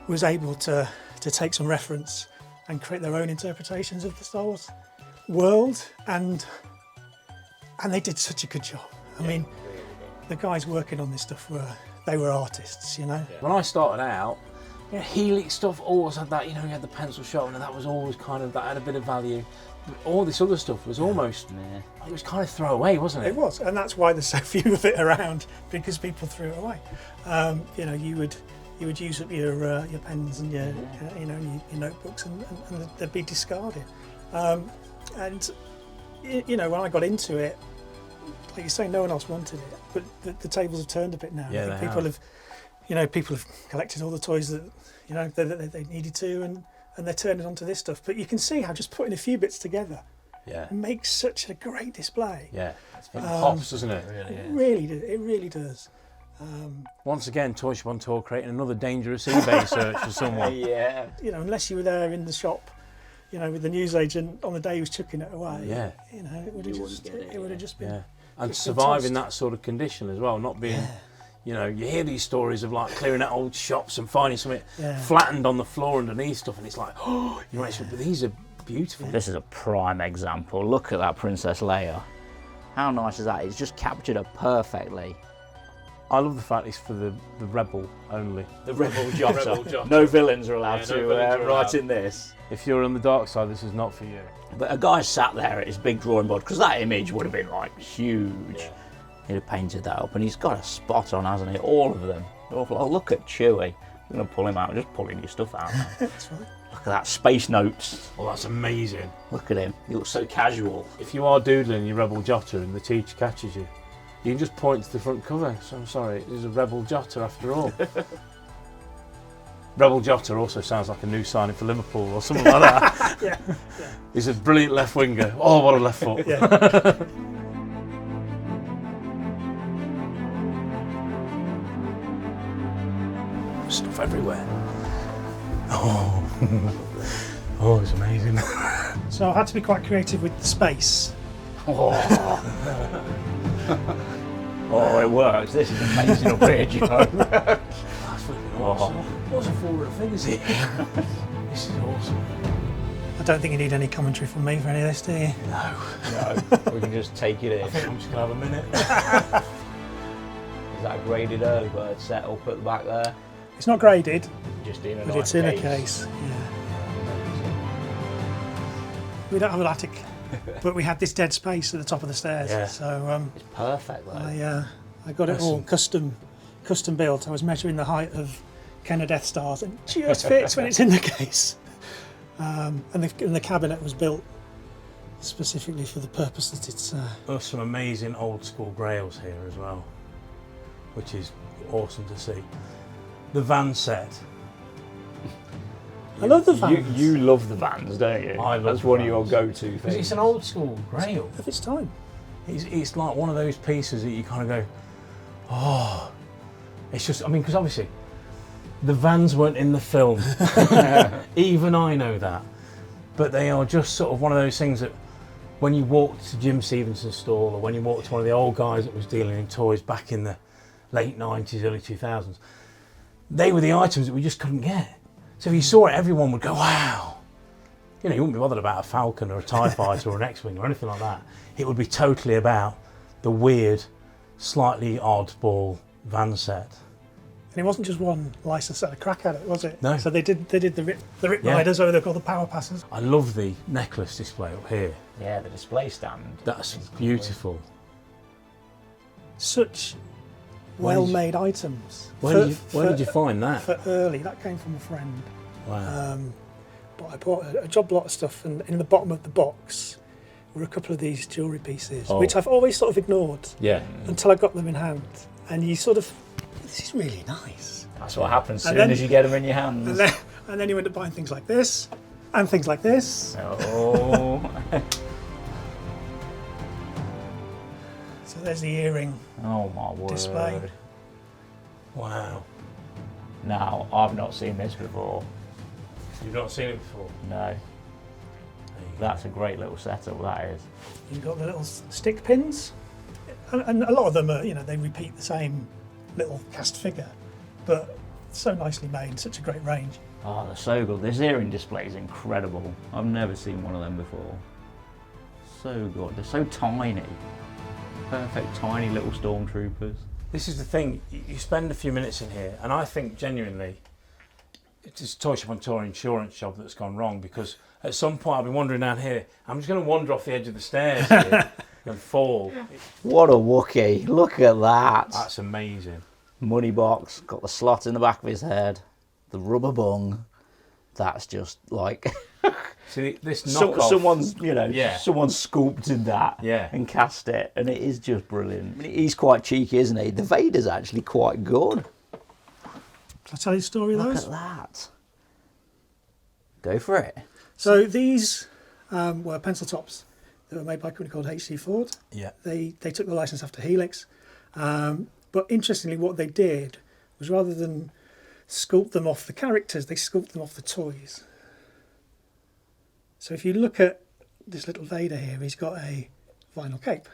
was able to take some reference and create their own interpretations of the Star Wars world, and they did such a good job. I mean, the guys working on this stuff were artists, you know. When I started out, yeah, Helix stuff always had that, you know, you had the pencil sharpener, and that was always kind of, that had a bit of value. But all this other stuff was almost, it was kind of throwaway, wasn't it? It was, and that's why there's so few of it around, because people threw it away. You know, you would use up your pens and your you know, your notebooks, and they'd be discarded. And you know, when I got into it, like you say, no one else wanted it, but the tables have turned a bit now. Yeah, I think they people have. you know, people have collected all the toys that, you know, that they needed to, and they're turning onto this stuff. But you can see how just putting a few bits together makes such a great display. Yeah, it pops, doesn't it? It really does. Once again, Toyshop on tour creating another dangerous eBay search for someone. Yeah. You know, unless you were there in the shop, you know, with the newsagent on the day he was chucking it away. Yeah. You know, it would have just been. Yeah. And just surviving tossed. that sort of condition as well, not being, you know, you hear these stories of like clearing out old shops and finding something flattened on the floor underneath stuff, and it's like, oh, you know, but these are beautiful. This is a prime example. Look at that Princess Leia. How nice is that? It's just captured her perfectly. I love the fact it's for the rebel only. The rebel Jotter. No villains are allowed to write in this. If you're on the dark side, this is not for you. But a guy sat there at his big drawing board, because that image would have been like huge. Yeah. He'd have painted that up, and he's got a spot on, hasn't he? All of them. Oh, look at Chewie. I'm going to pull him out. Just pulling your stuff out now. That's right. Look at that, Space Notes. Oh, that's amazing. Look at him. He looks so casual. If you are doodling your rebel Jotter and the teacher catches you, you can just point to the front cover. So I'm sorry, it is a rebel Jotter after all. Rebel Jotter also sounds like a new signing for Liverpool or something like that. Yeah. He's a brilliant left winger. Oh, what a left foot. Yeah. Stuff everywhere. Oh, oh, it's amazing. So I had to be quite creative with the space. Oh, it works. This is amazing up here, Joe. That's flipping awesome. What's a forward of figures here? This is awesome. I don't think you need any commentary from me for any of this, do you? No, we can just take it in. I think I'm just going to have a minute. Is that a graded early bird set up at the back there? It's not graded, Just in a but nice it's in a case. Yeah. We don't have an attic, but we had this dead space at the top of the stairs. Yeah. So It's perfect though. I got it all custom built. I was measuring the height of Kenner Death Stars, and it just fits when it's in the case. And the cabinet was built specifically for the purpose that it's. There's some amazing old school grails here as well, which is awesome to see. The van set. I love the vans. You love the vans, don't you? I love That's the one of your vans. go-to Because things. it's an old school grail. Of its time. It's like one of those pieces that you kind of go, oh. It's just, I mean, because obviously the vans weren't in the film. Even I know that. But they are just sort of one of those things that when you walked to Jim Stevenson's stall, or when you walked to one of the old guys that was dealing in toys back in the late 90s, early 2000s, they were the items that we just couldn't get. So if you saw it, everyone would go, wow. You know, you wouldn't be bothered about a Falcon or a TIE Fighter or an X-Wing or anything like that. It would be totally about the weird, slightly oddball van set. And it wasn't just one licensed set of crack at it, was it? No. So they did the Rip Yeah. Riders, or they're called the Power Passers. I love the necklace display up here. Yeah, the display stand. That's beautiful. Such well-made items. Where did you find that? For early, that came from a friend. Wow. But I bought a job lot of stuff, and in the bottom of the box were a couple of these jewellery pieces, which I've always sort of ignored Yeah. until I got them in hand. And you sort of, this is really nice. That's what happens as And soon then- as you get them in your hands. And then you end up buying things like this, and things like this. Oh. So there's the earring Oh my word. display. Wow. Now, I've not seen this before. You've not seen it before? No. That's a great little setup, that is. You've got the little stick pins, and a lot of them are, you know, they repeat the same little cast figure, but so nicely made, such a great range. Oh, they're so good. This earring display is incredible. I've never seen one of them before. So good. They're so tiny. Perfect tiny little stormtroopers. This is the thing, you spend a few minutes in here, and I think genuinely it's this Toyshop on Tour insurance job that's gone wrong, because at some point I'll be wandering down here, I'm just going to wander off the edge of the stairs here and fall. What a Wookiee. Look at that. That's amazing. Money box, got the slot in the back of his head, the rubber bung. That's just like... See, this knockoff... someone's, you know, Yeah. someone sculpted that and cast it, and it is just brilliant. I mean, he's quite cheeky, isn't he? The Vader's actually quite good. Shall I tell you the story of Look those? at that. Go for it. So these were pencil tops that were made by a company called HC Ford. Yeah. They took the license after Helix. But interestingly, what they did was rather than sculpt them off the characters, they sculpted them off the toys. So if you look at this little Vader here, he's got a vinyl cape.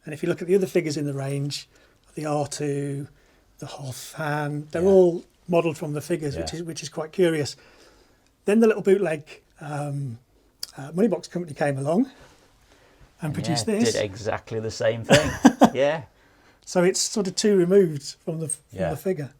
And if you look at the other figures in the range, the R2, the Hoth Han, they're all modelled from the figures, which is quite curious. Then the little bootleg Moneybox company came along and produced this. Did exactly the same thing. Yeah. So it's sort of two removed from the figure.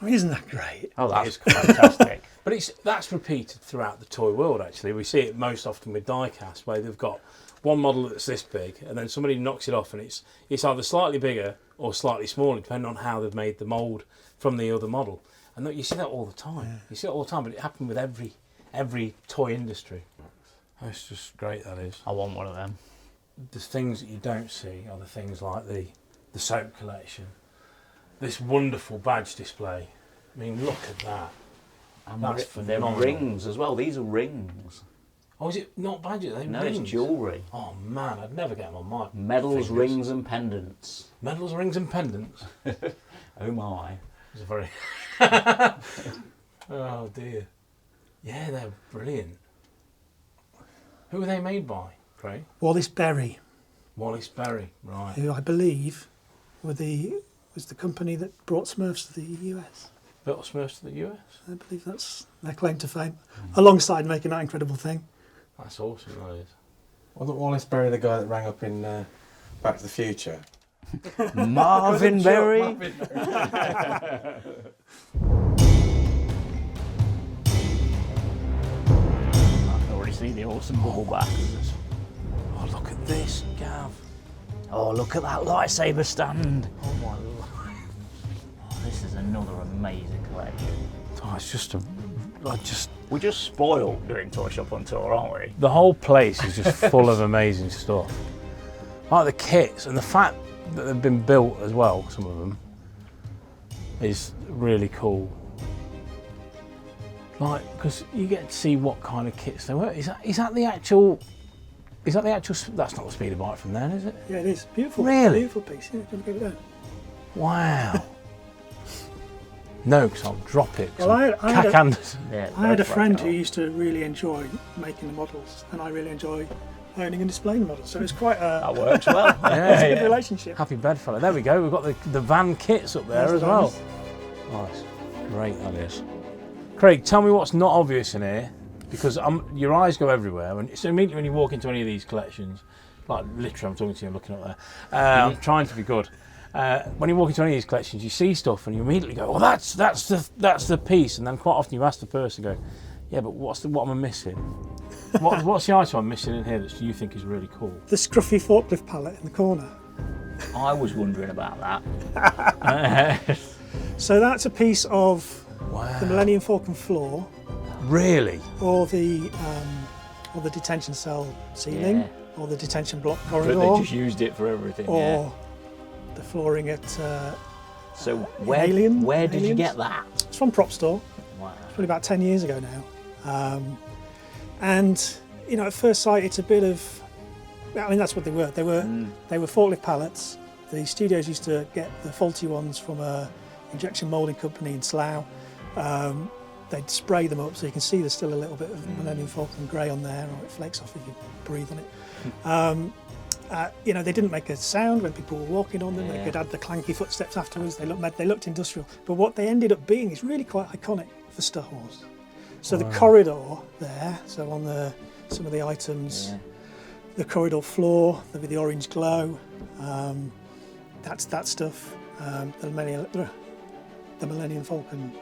I mean, isn't that great? Oh, that's fantastic. But that's repeated throughout the toy world, actually. We see it most often with die-cast, where they've got one model that's this big, and then somebody knocks it off, and it's either slightly bigger or slightly smaller, depending on how they've made the mould from the other model. And you see that all the time. Yeah. You see it all the time, but it happened with every toy industry. That's just great, that is. I want one of them. The things that you don't see are the things like the soap collection, this wonderful badge display. I mean, look at that. And that's they're phenomenal. rings as well. These are rings. Oh, is it not badges? They're No, rings. it's jewellery. Oh man, I'd never get them on my Medals, fingers. rings and pendants. Medals, rings and pendants. Oh my. It's a very... Oh dear. Yeah, they're brilliant. Who were they made by, Craig? Wallace Berry, Wallace Berry, right. who I believe was the company that brought Smurfs to the US. Built Smurfs to the US? I believe that's their claim to fame, alongside making that incredible thing. That's awesome, that is. Wasn't Wallace Berry the guy that rang up in Back to the Future? Marvin Berry. Marvin Berry. I can already see the awesome bubble bats. Oh, look at this, Gav. Oh, look at that lightsaber stand. Oh my life. Oh, this is another amazing collection. Oh, it's just We're just spoiled doing Toyshop on tour, aren't we? the whole place is just full of amazing stuff. Like the kits and the fact that they've been built as well, some of them, is really cool. Like, because you get to see what kind of kits they were. Is that the actual? That's not the speeder bike from then, is it? Yeah, it is. Beautiful. Really? Beautiful piece. Yeah, do you want to give it down? Wow. No, because I'll drop it. Well, I had Yeah, I had a they're friend fragile. who used to really enjoy making the models, and I really enjoy owning and displaying the models. So it's quite That a, works well. it's a Yeah, good yeah. relationship. Happy bedfellow. There we go. We've got the van kits up there There's as the well. vans. Nice. Great, that is. Craig, tell me what's not obvious in here, because your eyes go everywhere. So immediately when you walk into any of these collections, like literally I'm talking to you, I'm looking up there. I'm trying to be good. When you walk into any of these collections, you see stuff and you immediately go, "Oh, that's the piece." And then quite often you ask the person, "Go, yeah, but what am I missing? What's the item I'm missing in here that you think is really cool?" The scruffy forklift pallet in the corner. I was wondering about that. So that's a piece of Wow. the Millennium Falcon floor, Really? or the detention cell ceiling, Yeah. or the detention block But they corridor, just used it for everything. or Yeah. the flooring at. So Alien- where did you Aliens? get that? It's from Prop Store. Wow. Probably about 10 years ago now. And you know, at first sight, it's a bit of. I mean, that's what they were. They were forklift pallets. The studios used to get the faulty ones from a injection moulding company in Slough. They'd spray them up, so you can see there's still a little bit of Millennium Falcon grey on there, or it flakes off if you breathe on it. You know, they didn't make a sound when people were walking on them. Yeah. They could add the clanky footsteps afterwards. They looked industrial, but what they ended up being is really quite iconic for Star Wars. So the corridor there, so on some of the items, the corridor floor with the orange glow, that's that stuff. The Millennium Falcon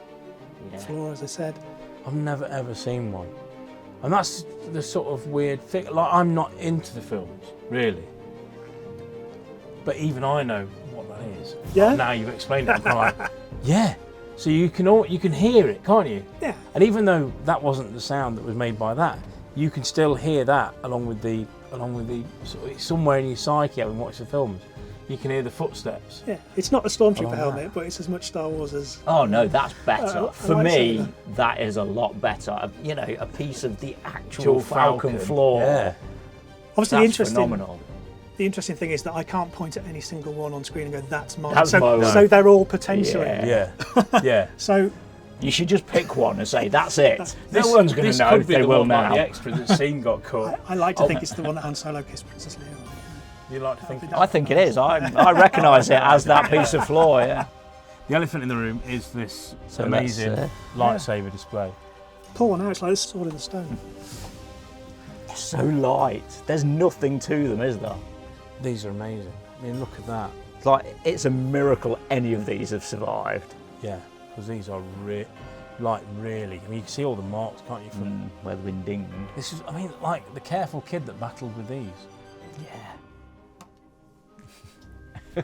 floor, as I said. I've never ever seen one. And that's the sort of weird thing. Like, I'm not into the films, really. But even I know what that is. Yeah? Now you've explained it, I'm kind of like, yeah. So you can hear it, can't you? Yeah. And even though that wasn't the sound that was made by that, you can still hear that along with the sort of, somewhere in your psyche having watched the films. You can hear the footsteps. Yeah, it's not a Stormtrooper like helmet, but it's as much Star Wars as... Oh no, that's better. I For like me, some of that is a lot better. You know, a piece of the actual Falcon floor. Yeah. Obviously, That's phenomenal. the interesting thing is that I can't point at any single one on screen and go, that's mine. That's so, my one. so they're all potentially. Yeah. Yeah. Yeah. So You should just pick one and say, that's it. No one's going to know could if be they the will one like now. the extra that scene got cut. I like to think it's the one that Han Solo kissed Princess Leia. You like to think I think it is. I recognise it as that piece of floor, yeah. the elephant in the room is this So amazing let's, lightsaber display. Pull one out, it's like a sword in the stone. So light. There's nothing to them, is there? These are amazing. I mean, look at that. It's like, it's a miracle any of these have survived. Yeah, because these are really. I mean, you can see all the marks, can't you? From Where they've been dinged. this is, I mean, like the careful kid that battled with these. Yeah. A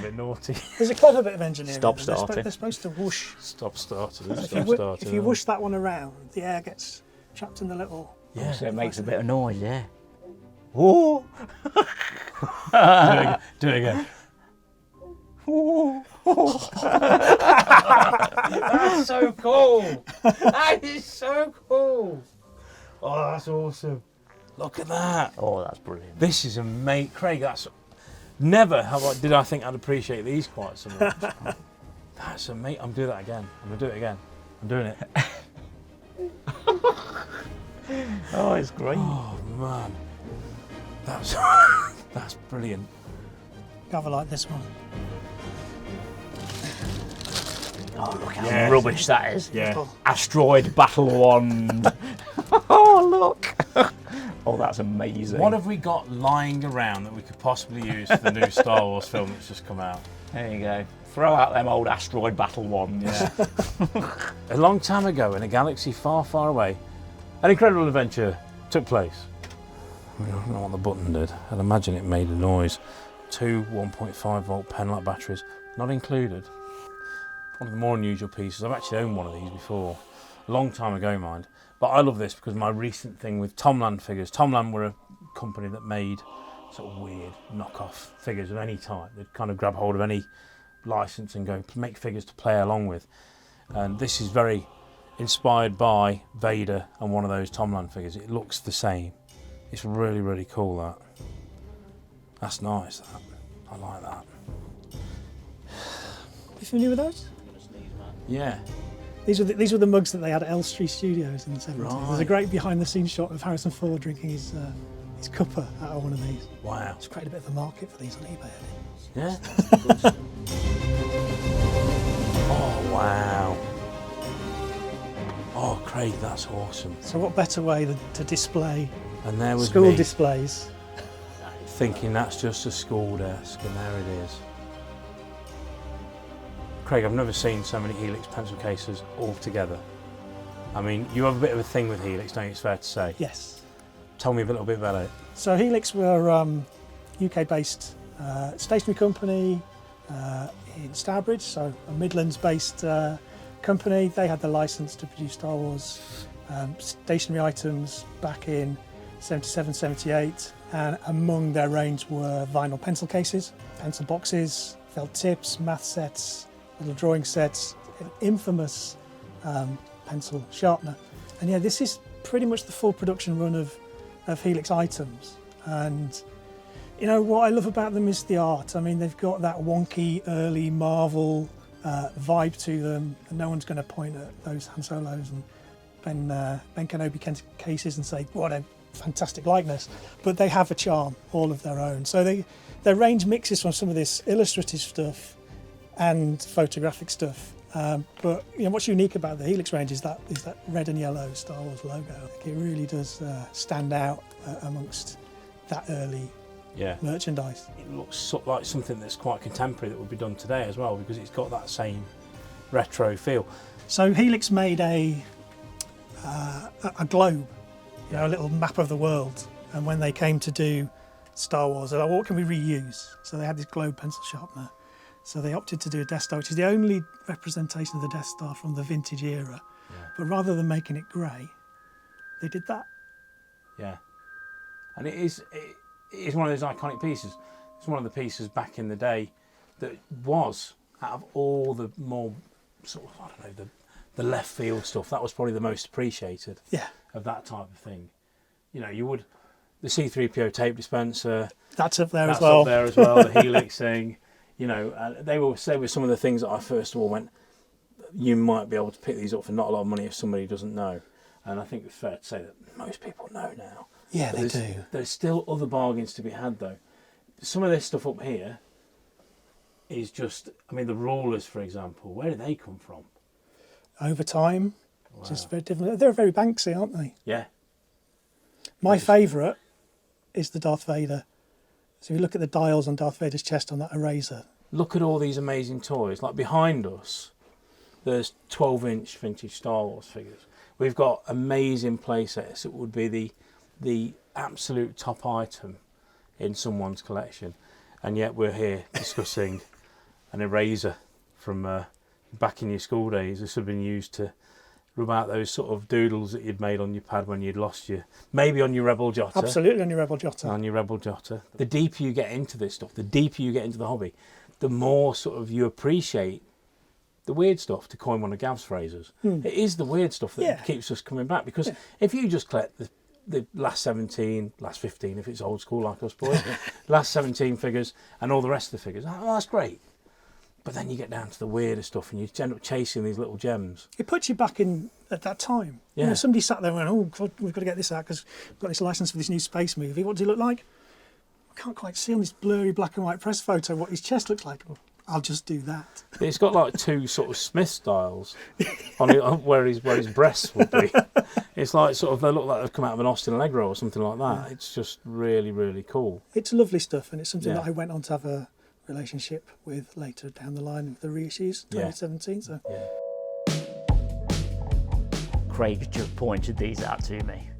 bit naughty. There's a clever bit of engineering. Stop They're starting. They're supposed to whoosh. Stop started. If you whoosh that one around, the air gets trapped in the little... Yeah. So it makes a bit of noise, yeah. Whoa! Do it again. That's so cool. That is so cool. Oh, that's awesome. Look at that. Oh, that's brilliant. This is amazing. Craig, that's... Never did I think I'd appreciate these quite so much. That's amazing. I'm doing that again. I'm going to do it again. I'm doing it. Oh, it's great. Oh, man. That's that's brilliant. Cover like this one. Oh, look how Yes. rubbish that is. Yeah. Asteroid battle wand. Oh, look. Oh, that's amazing. What have we got lying around that we could possibly use for the new Star Wars film that's just come out? There you go. Throw out them old asteroid battle wands. Yeah. A long time ago in a galaxy far, far away, an incredible adventure took place. I don't know what the button did. I'd imagine it made a noise. 2 1.5 volt penlight batteries, not included. One of the more unusual pieces. I've actually owned one of these before. A long time ago, mind. But I love this because my recent thing with Tomland figures. Tomland were a company that made sort of weird knockoff figures of any type. They'd kind of grab hold of any license and go make figures to play along with. And this is very inspired by Vader and one of those Tomland figures. It looks the same. It's really, really cool, that. That's nice, that. I like that. You familiar with those? Yeah. These were the mugs that they had at Elstree Studios in the 70s. Right. There's a great behind-the-scenes shot of Harrison Ford drinking his cuppa out of one of these. Wow. It's created a bit of a market for these on eBay, I think. Yeah. Oh, wow. Oh, Craig, that's awesome. So what better way than to display And there was school me displays? thinking that's just a school desk, and there it is. Craig, I've never seen so many Helix pencil cases all together. I mean, you have a bit of a thing with Helix, don't you? It's fair to say. Yes. Tell me a little bit about it. So Helix were UK-based stationery company in Stourbridge, so a Midlands-based company. They had the license to produce Star Wars stationery items back in 77, 78, and among their range were vinyl pencil cases, pencil boxes, felt tips, math sets, little drawing sets, an infamous pencil sharpener. And yeah, this is pretty much the full production run of Helix items. And you know, what I love about them is the art. I mean, they've got that wonky early Marvel vibe to them, and no one's going to point at those Han Solos and Ben Kenobi cases and say, what a fantastic likeness. But they have a charm all of their own. So their range mixes from some of this illustrative stuff and photographic stuff. But you know, what's unique about the Helix range is that red and yellow Star Wars logo. It really does stand out amongst that early merchandise. It looks like something that's quite contemporary that would be done today as well, because it's got that same retro feel. So Helix made a globe, you know, a little map of the world. And when they came to do Star Wars, they're like, what can we reuse? So they had this globe pencil sharpener. So they opted to do a Death Star, which is the only representation of the Death Star from the vintage era. Yeah. But rather than making it grey, they did that. Yeah. And it is one of those iconic pieces. It's one of the pieces back in the day that was, out of all the more sort of, I don't know, the left field stuff, that was probably the most appreciated of that type of thing. You know, you would, the C-3PO tape dispenser. That's up there that's as well. Up there as well, the Helix thing. You know, they were some of the things that I first of all went, you might be able to pick these up for not a lot of money if somebody doesn't know. And I think it's fair to say that most people know now. Yeah, But they do. There's still other bargains to be had though. Some of this stuff up here is just, I mean, the rollers, for example, where do they come from? Over time, just very different. They're very Banksy, aren't they? Yeah. My favourite is the Darth Vader. So if you look at the dials on Darth Vader's chest on that eraser. Look at all these amazing toys. Like behind us, there's 12-inch vintage Star Wars figures. We've got amazing play sets. It would be the absolute top item in someone's collection. And yet we're here discussing an eraser from back in your school days. This would have been used to rub out those sort of doodles that you'd made on your pad when you'd lost your, maybe on your Rebel Jotter. Absolutely on your Rebel Jotter. On your Rebel Jotter. The deeper you get into this stuff, the deeper you get into the hobby, the more sort of you appreciate the weird stuff, to coin one of Gav's phrases. It is the weird stuff that keeps us coming back, because if you just collect the last 17, last 15 if it's old school like us boys, last 17 figures and all the rest of the figures, oh, that's great. But then you get down to the weirder stuff and you end up chasing these little gems. It puts you back in at that time. Yeah. You know, somebody sat there and went, oh, God, we've got to get this out because we've got this license for this new space movie. What does he look like? I can't quite see on this blurry black and white press photo what his chest looks like. Oh, I'll just do that. It's got like two sort of Smith styles on it, where his breasts would be. It's like sort of, they look like they've come out of an Austin Allegro or something like that. It's just really, really cool. It's lovely stuff, and it's something that I went on to have a relationship with later down the line with the reissues, 2017. So. Craig just pointed these out to me.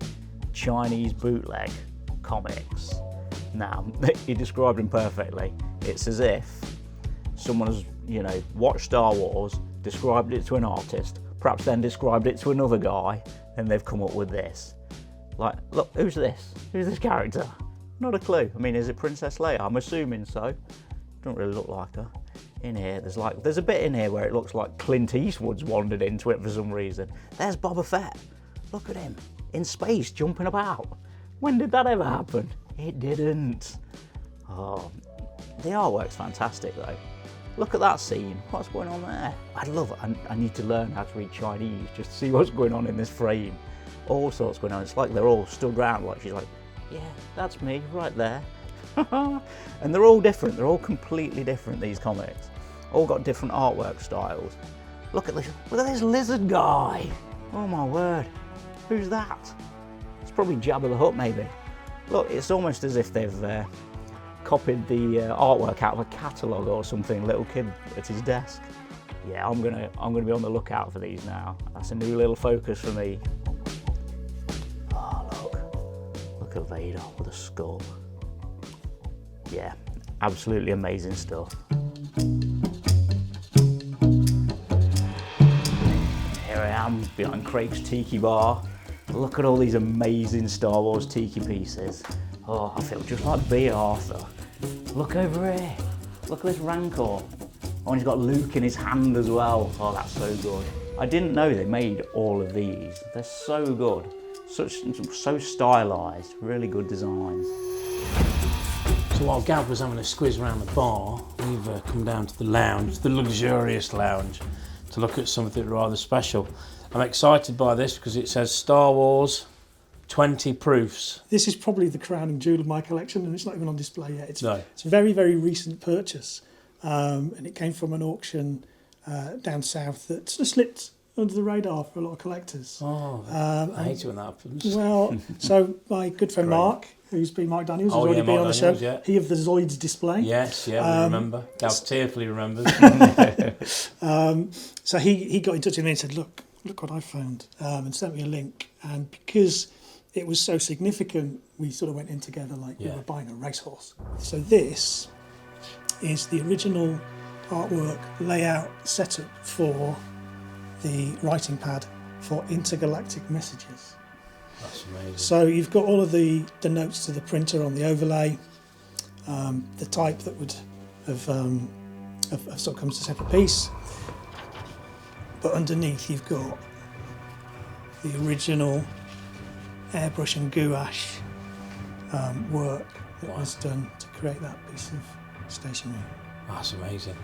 Chinese bootleg comics. Now, he described them perfectly. It's as if someone has, you know, watched Star Wars, described it to an artist, perhaps then described it to another guy, and they've come up with this. Like, look, who's this? Who's this character? Not a clue. I mean, is it Princess Leia? I'm assuming so. Don't really look like her. In here, there's a bit in here where it looks like Clint Eastwood's wandered into it for some reason. There's Boba Fett. Look at him, in space, jumping about. When did that ever happen? It didn't. Oh, the artwork's fantastic though. Look at that scene. What's going on there? I love it. I need to learn how to read Chinese just to see what's going on in this frame. All sorts going on. It's like they're all stood round like she's like, yeah, that's me right there. And they're all different. They're all completely different, these comics. All got different artwork styles. Look at this lizard guy. Oh my word. Who's that? It's probably Jabba the Hutt maybe. Look, it's almost as if they've copied the artwork out of a catalogue or something. Little kid at his desk. Yeah, I'm gonna be on the lookout for these now. That's a new little focus for me. Oh look at Vader with a skull. Yeah, absolutely amazing stuff. Here I am behind Craig's Tiki Bar. Look at all these amazing Star Wars Tiki pieces. Oh, I feel just like B. Arthur. Look over here. Look at this Rancor. Oh, and he's got Luke in his hand as well. Oh, that's so good. I didn't know they made all of these. They're so good. So stylised. Really good designs. So while Gav was having a squiz around the bar, we've come down to the lounge, the luxurious lounge, to look at something rather special. I'm excited by this because it says Star Wars 20 proofs. This is probably the crowning jewel of my collection, and it's not even on display yet. It's a very, very recent purchase, and it came from an auction down south that sort of slipped under the radar for a lot of collectors. Oh, I hate it when that happens. Well, so my good friend Mark, who's been Mark Daniels, has already been on the show. Yeah. He of the Zoids display. Yes, we remember. Gav tearfully remembers. So he got in touch with me and said, look what I found, and sent me a link. And because it was so significant, we sort of went in together like we were buying a racehorse. So this is the original artwork layout setup for the writing pad for intergalactic messages. That's amazing. So you've got all of the notes to the printer on the overlay. the type that would have sort of come as a separate piece. But underneath you've got the original airbrush and gouache work that was done to create that piece of stationery. That's amazing.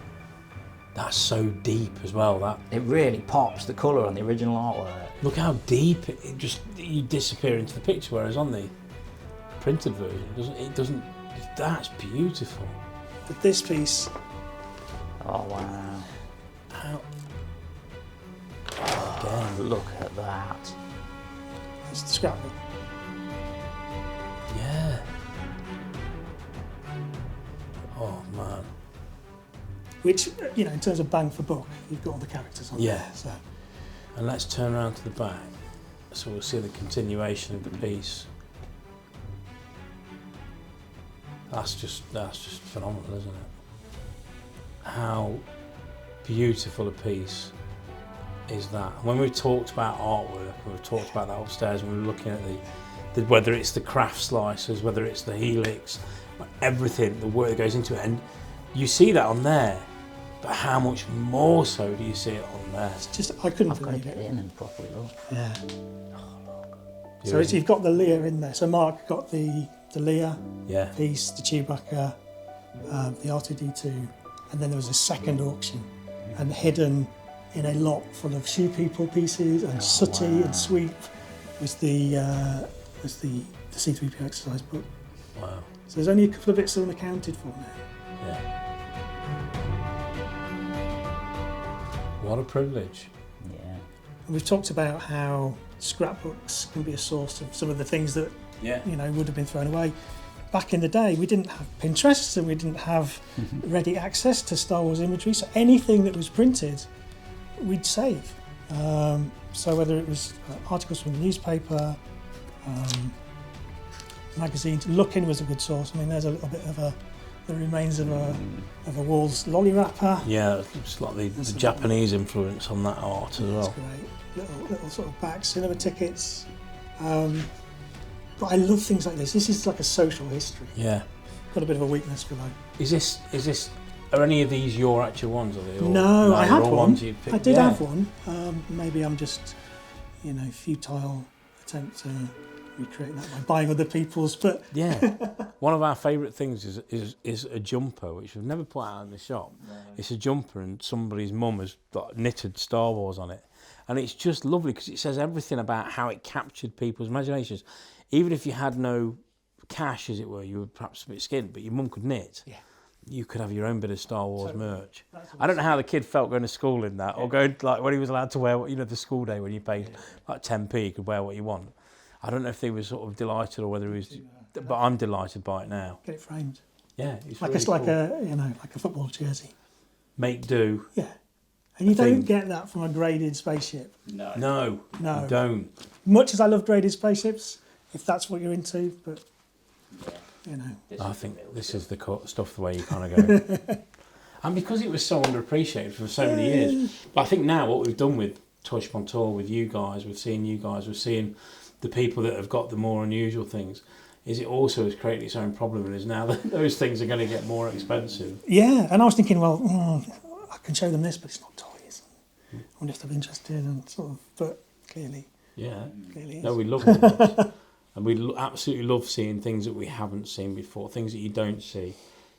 That's so deep as well. That It really pops, the colour on the original artwork. look how deep it just you disappear into the picture, whereas on the printed version it doesn't. That's beautiful. But this piece, Oh wow. How, Again, look at that. is the scrapbook. yeah. Oh man. Which, you know, in terms of bang for buck, you've got all the characters on Yeah. there. So And let's turn around to the back, so we'll see the continuation of the piece. That's just phenomenal, isn't it? How beautiful a piece is that? When we talked about artwork, we've talked about that upstairs, and we were looking at the whether it's the craft slices, whether it's the helix, everything, the work that goes into it, and you see that on there. But how much more so do you see it on there? it's just, I couldn't I've got to believe get it. in and properly look. Yeah. So it's, you've got the Leia in there. So Mark got the Leia Yeah. piece, the Chewbacca, the R2D2, and then there was a second auction, and hidden in a lot full of Shoe People pieces and Sooty and Sweep was the C3PO exercise book. Wow. So there's only a couple of bits unaccounted for now. Yeah. What a privilege. Yeah. And we've talked about how scrapbooks can be a source of some of the things that Yeah. you know would have been thrown away. Back in the day, we didn't have Pinterest and we didn't have ready access to Star Wars imagery, so anything that was printed, we'd save. So whether it was articles from the newspaper, magazines, Looking was a good source. I mean, there's a little bit of the remains of a Wall's lolly wrapper. Yeah, it's like the Japanese influence on that art as That's well. great. Little sort of back cinema tickets. But I love things like this. This is like a social history. Yeah. Got a bit of a weakness for that. Is this? Are any of these your actual ones? Are they? Or, No, I they're had all one. ones you picked? I did Yeah. have one. Maybe I'm just, you know, futile attempt to recreate that by buying other people's. But Yeah. One of our favourite things is a jumper, which we've never put out in the shop. No. It's a jumper, and somebody's mum has got knitted Star Wars on it, and it's just lovely because it says everything about how it captured people's imaginations. Even if you had no cash, as it were, you were perhaps a bit skint, but your mum could knit. Yeah. You could have your own bit of Star Wars merch. I don't know how the kid felt going to school in that, or going like when he was allowed to wear, you know, the school day when you paid like 10p, you could wear what you want. I don't know if they were sort of delighted or whether he was, but I'm delighted by it now. get it framed. Yeah, it's Like really it's like cool. like a football jersey. Make do. Yeah. And you don't think- get that from a graded spaceship. No. No, No. you don't. Much as I love graded spaceships, if that's what you're into, but you know. I think this is the stuff the way you kind of go. And because it was so underappreciated for so many years, but I think now what we've done with Toyshop on Tour, with you guys, with seeing you guys, with seeing the people that have got the more unusual things, is it also has created its own problem, and is now that those things are going to get more expensive. Yeah, and I was thinking, well, I can show them this, but it's not toys. I wonder if they're interested, and sort of, but clearly is. No, we love it. And we absolutely love seeing things that we haven't seen before, things that you don't see.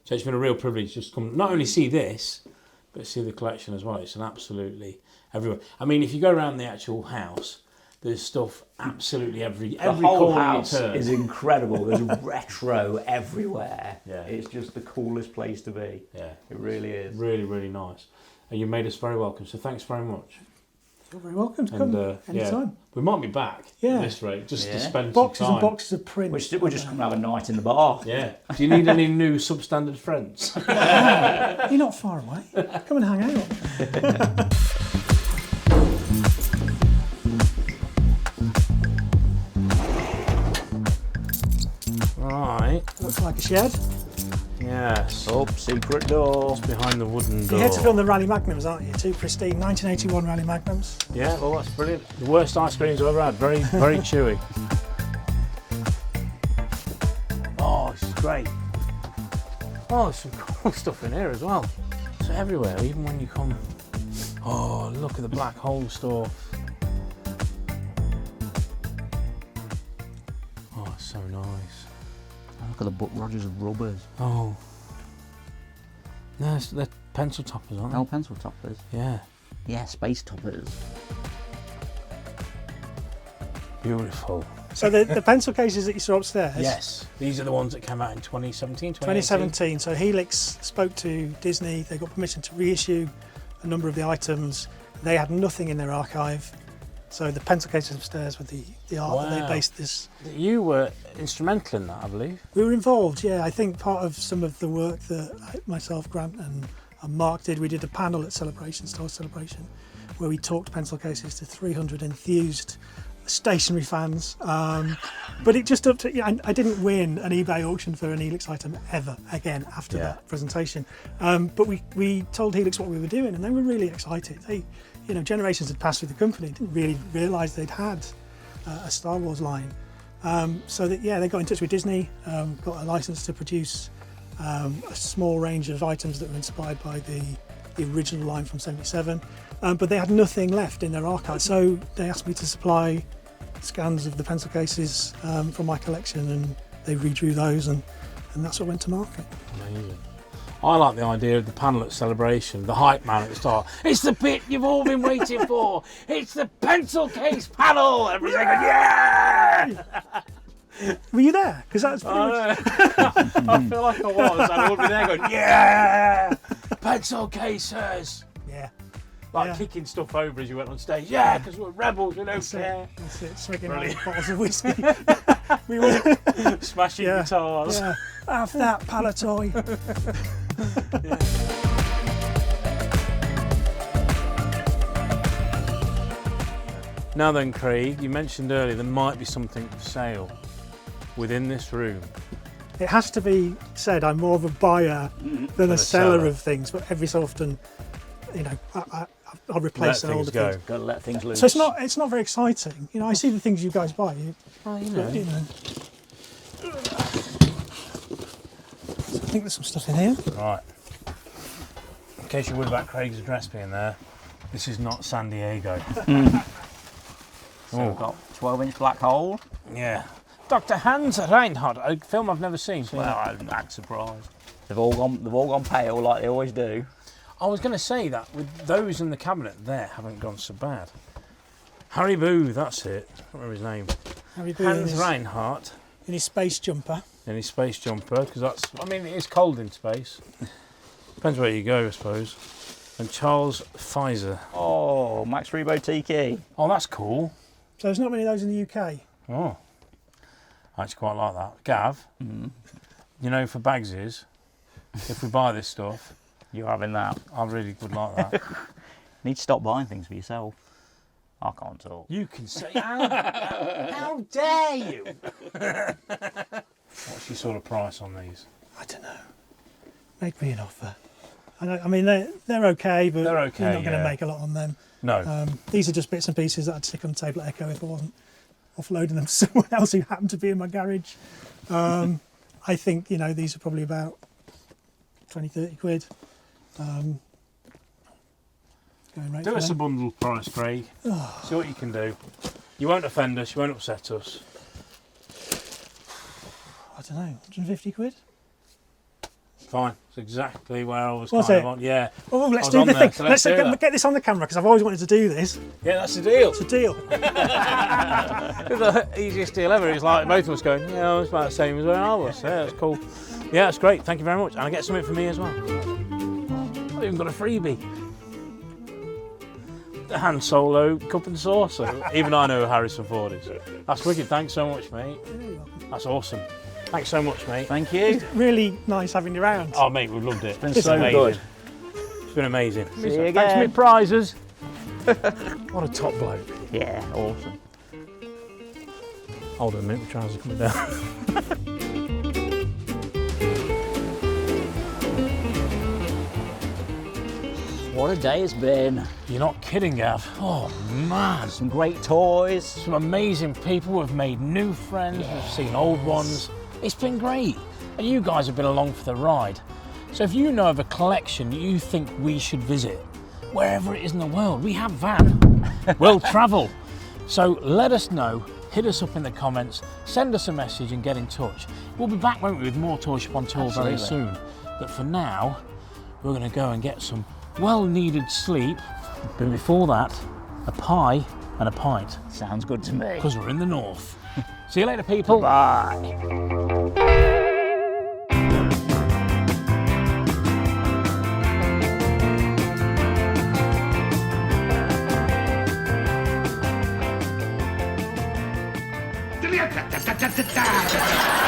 So it's been a real privilege just to come, not only see this, but see the collection as well. It's an absolutely everywhere. I mean, if you go around the actual house, there's stuff absolutely every The whole corner house you turn. is incredible. There's retro everywhere. Yeah. It's just the coolest place to be. Yeah, It really is. really, really nice. And you made us very welcome, so thanks very much. You're very welcome to come anytime. We might be back Yeah. at this rate, just to Yeah. spend Boxes some time. and boxes of print. We're just going to have a night in the bar. Yeah. Do you need any new substandard friends? You're not far away. Come and hang out. Right. Looks like a shed. Yes. Oh, secret door. Behind the wooden door. You're here to film the Rally Magnums, aren't you? Two pristine 1981 Rally Magnums. Yeah, well, that's brilliant. The worst ice creams I've ever had. Very, very chewy. Oh, this is great. Oh, there's some cool stuff in here as well. It's everywhere, even when you come. Oh, look at the black hole stuff. Oh, it's so nice. Look at the Buck Rogers of rubbers. Oh. No, they're pencil toppers, aren't they? Oh, pencil toppers. Yeah. Yeah, space toppers. Beautiful. So the pencil cases that you saw upstairs. Yes, these are the ones that came out in 2017, 2017. So Helix spoke to Disney. They got permission to reissue a number of the items. They had nothing in their archive. So the pencil cases upstairs with the art that they based this. You were instrumental in that, I believe. We were involved, yeah. I think part of some of the work that myself, Grant and Mark did, we did a panel at Celebration, Star Celebration, where we talked pencil cases to 300 enthused stationery fans. But it just up to, I didn't win an eBay auction for an Helix item ever again after that presentation. But we told Helix what we were doing and they were really excited. They, generations had passed through the company, didn't really realise they'd had a Star Wars line. So that, they got in touch with Disney, got a license to produce a small range of items that were inspired by the original line from '77, but they had nothing left in their archive. So they asked me to supply scans of the pencil cases from my collection, and they redrew those, and that's what went to market. Amazing. I like the idea of the panel at Celebration, the hype man at the start. It's the bit you've all been waiting for. It's the pencil case panel. Everybody's going, yeah! Were you there? Because that's pretty much... I feel like I was. And I would be there going, yeah! Pencil cases! Yeah. Like kicking stuff over as you went on stage. Yeah, because we're rebels, we don't care. That's it. Swigging out bottles of whiskey. We were smashing guitars. Yeah. Have that, Palatoy. Now then, Craig, you mentioned earlier there might be something for sale within this room. It has to be said, I'm more of a buyer than a seller of things, but every so often, I'll replace an older thing. Got to let things loose. So it's not very exciting. I see the things you guys buy. So I think there's some stuff in here. Right. In case you're worried about Craig's address being there, this is not San Diego. So we've got 12-inch black hole. Yeah. Dr. Hans Reinhardt, a film I've never seen. Well, I'm not surprised. They've all gone pale like they always do. I was going to say that with those in the cabinet there haven't gone so bad. Harry Boo, that's it. I can't remember his name. Harry Boo Hans Reinhardt. In his space jumper. In his space jumper, because it is cold in space. Depends where you go, I suppose. And Charles Pfizer. Oh, Max Rebo Tiki. Oh, that's cool. So there's not many of those in the UK. Oh, I actually quite like that. Gav, for Bagsies, if we buy this stuff, you're having that. I really would like that. You need to stop buying things for yourself. I can't talk. You can say, how dare you? What's your sort of price on these? I don't know. Make me an offer. I mean, they're okay, but they're okay, you're not going to make a lot on them. No. These are just bits and pieces that I'd stick on the table at Echo if I wasn't offloading them to someone else who happened to be in my garage. I think, these are probably about 20, 30 quid. Going right do us a bundle price, Craig. See what you can do. You won't offend us, you won't upset us. I don't know, 150 quid? Fine, it's exactly where I was What's kind it? of on. Yeah. Oh, let's do the thing. So let's get this on the camera because I've always wanted to do this. Yeah, that's the deal. It's a deal. It's the easiest deal ever. It's like both of us going, it's about the same as where I was. Yeah, that's cool. Yeah, that's great. Thank you very much. And I get something for me as well. I've even got a freebie. The Han Solo cup and saucer. Even I know who Harrison Ford is. That's wicked. Thanks so much, mate. That's awesome. Thanks so much, mate. Thank you. It's really nice having you around. Oh, mate, we've loved it. It's been so amazing. good. It's been amazing. See you again. Thanks for my prizes. What a top bloke. Yeah, awesome. Hold on a minute, the trousers are coming down. What a day it's been. You're not kidding, Gav. Oh, man. Some great toys. Some amazing people. We've made new friends. We've seen old ones. It's been great. And you guys have been along for the ride. So if you know of a collection you think we should visit, wherever it is in the world, we have van, we'll travel. So let us know, hit us up in the comments, send us a message and get in touch. We'll be back, won't we, with more Toyshop on Tour very soon. But for now, we're going to go and get some well-needed sleep. But before that, a pie and a pint. Sounds good to me. Because we're in the north. See you later, people. Bye. Da da da da da da.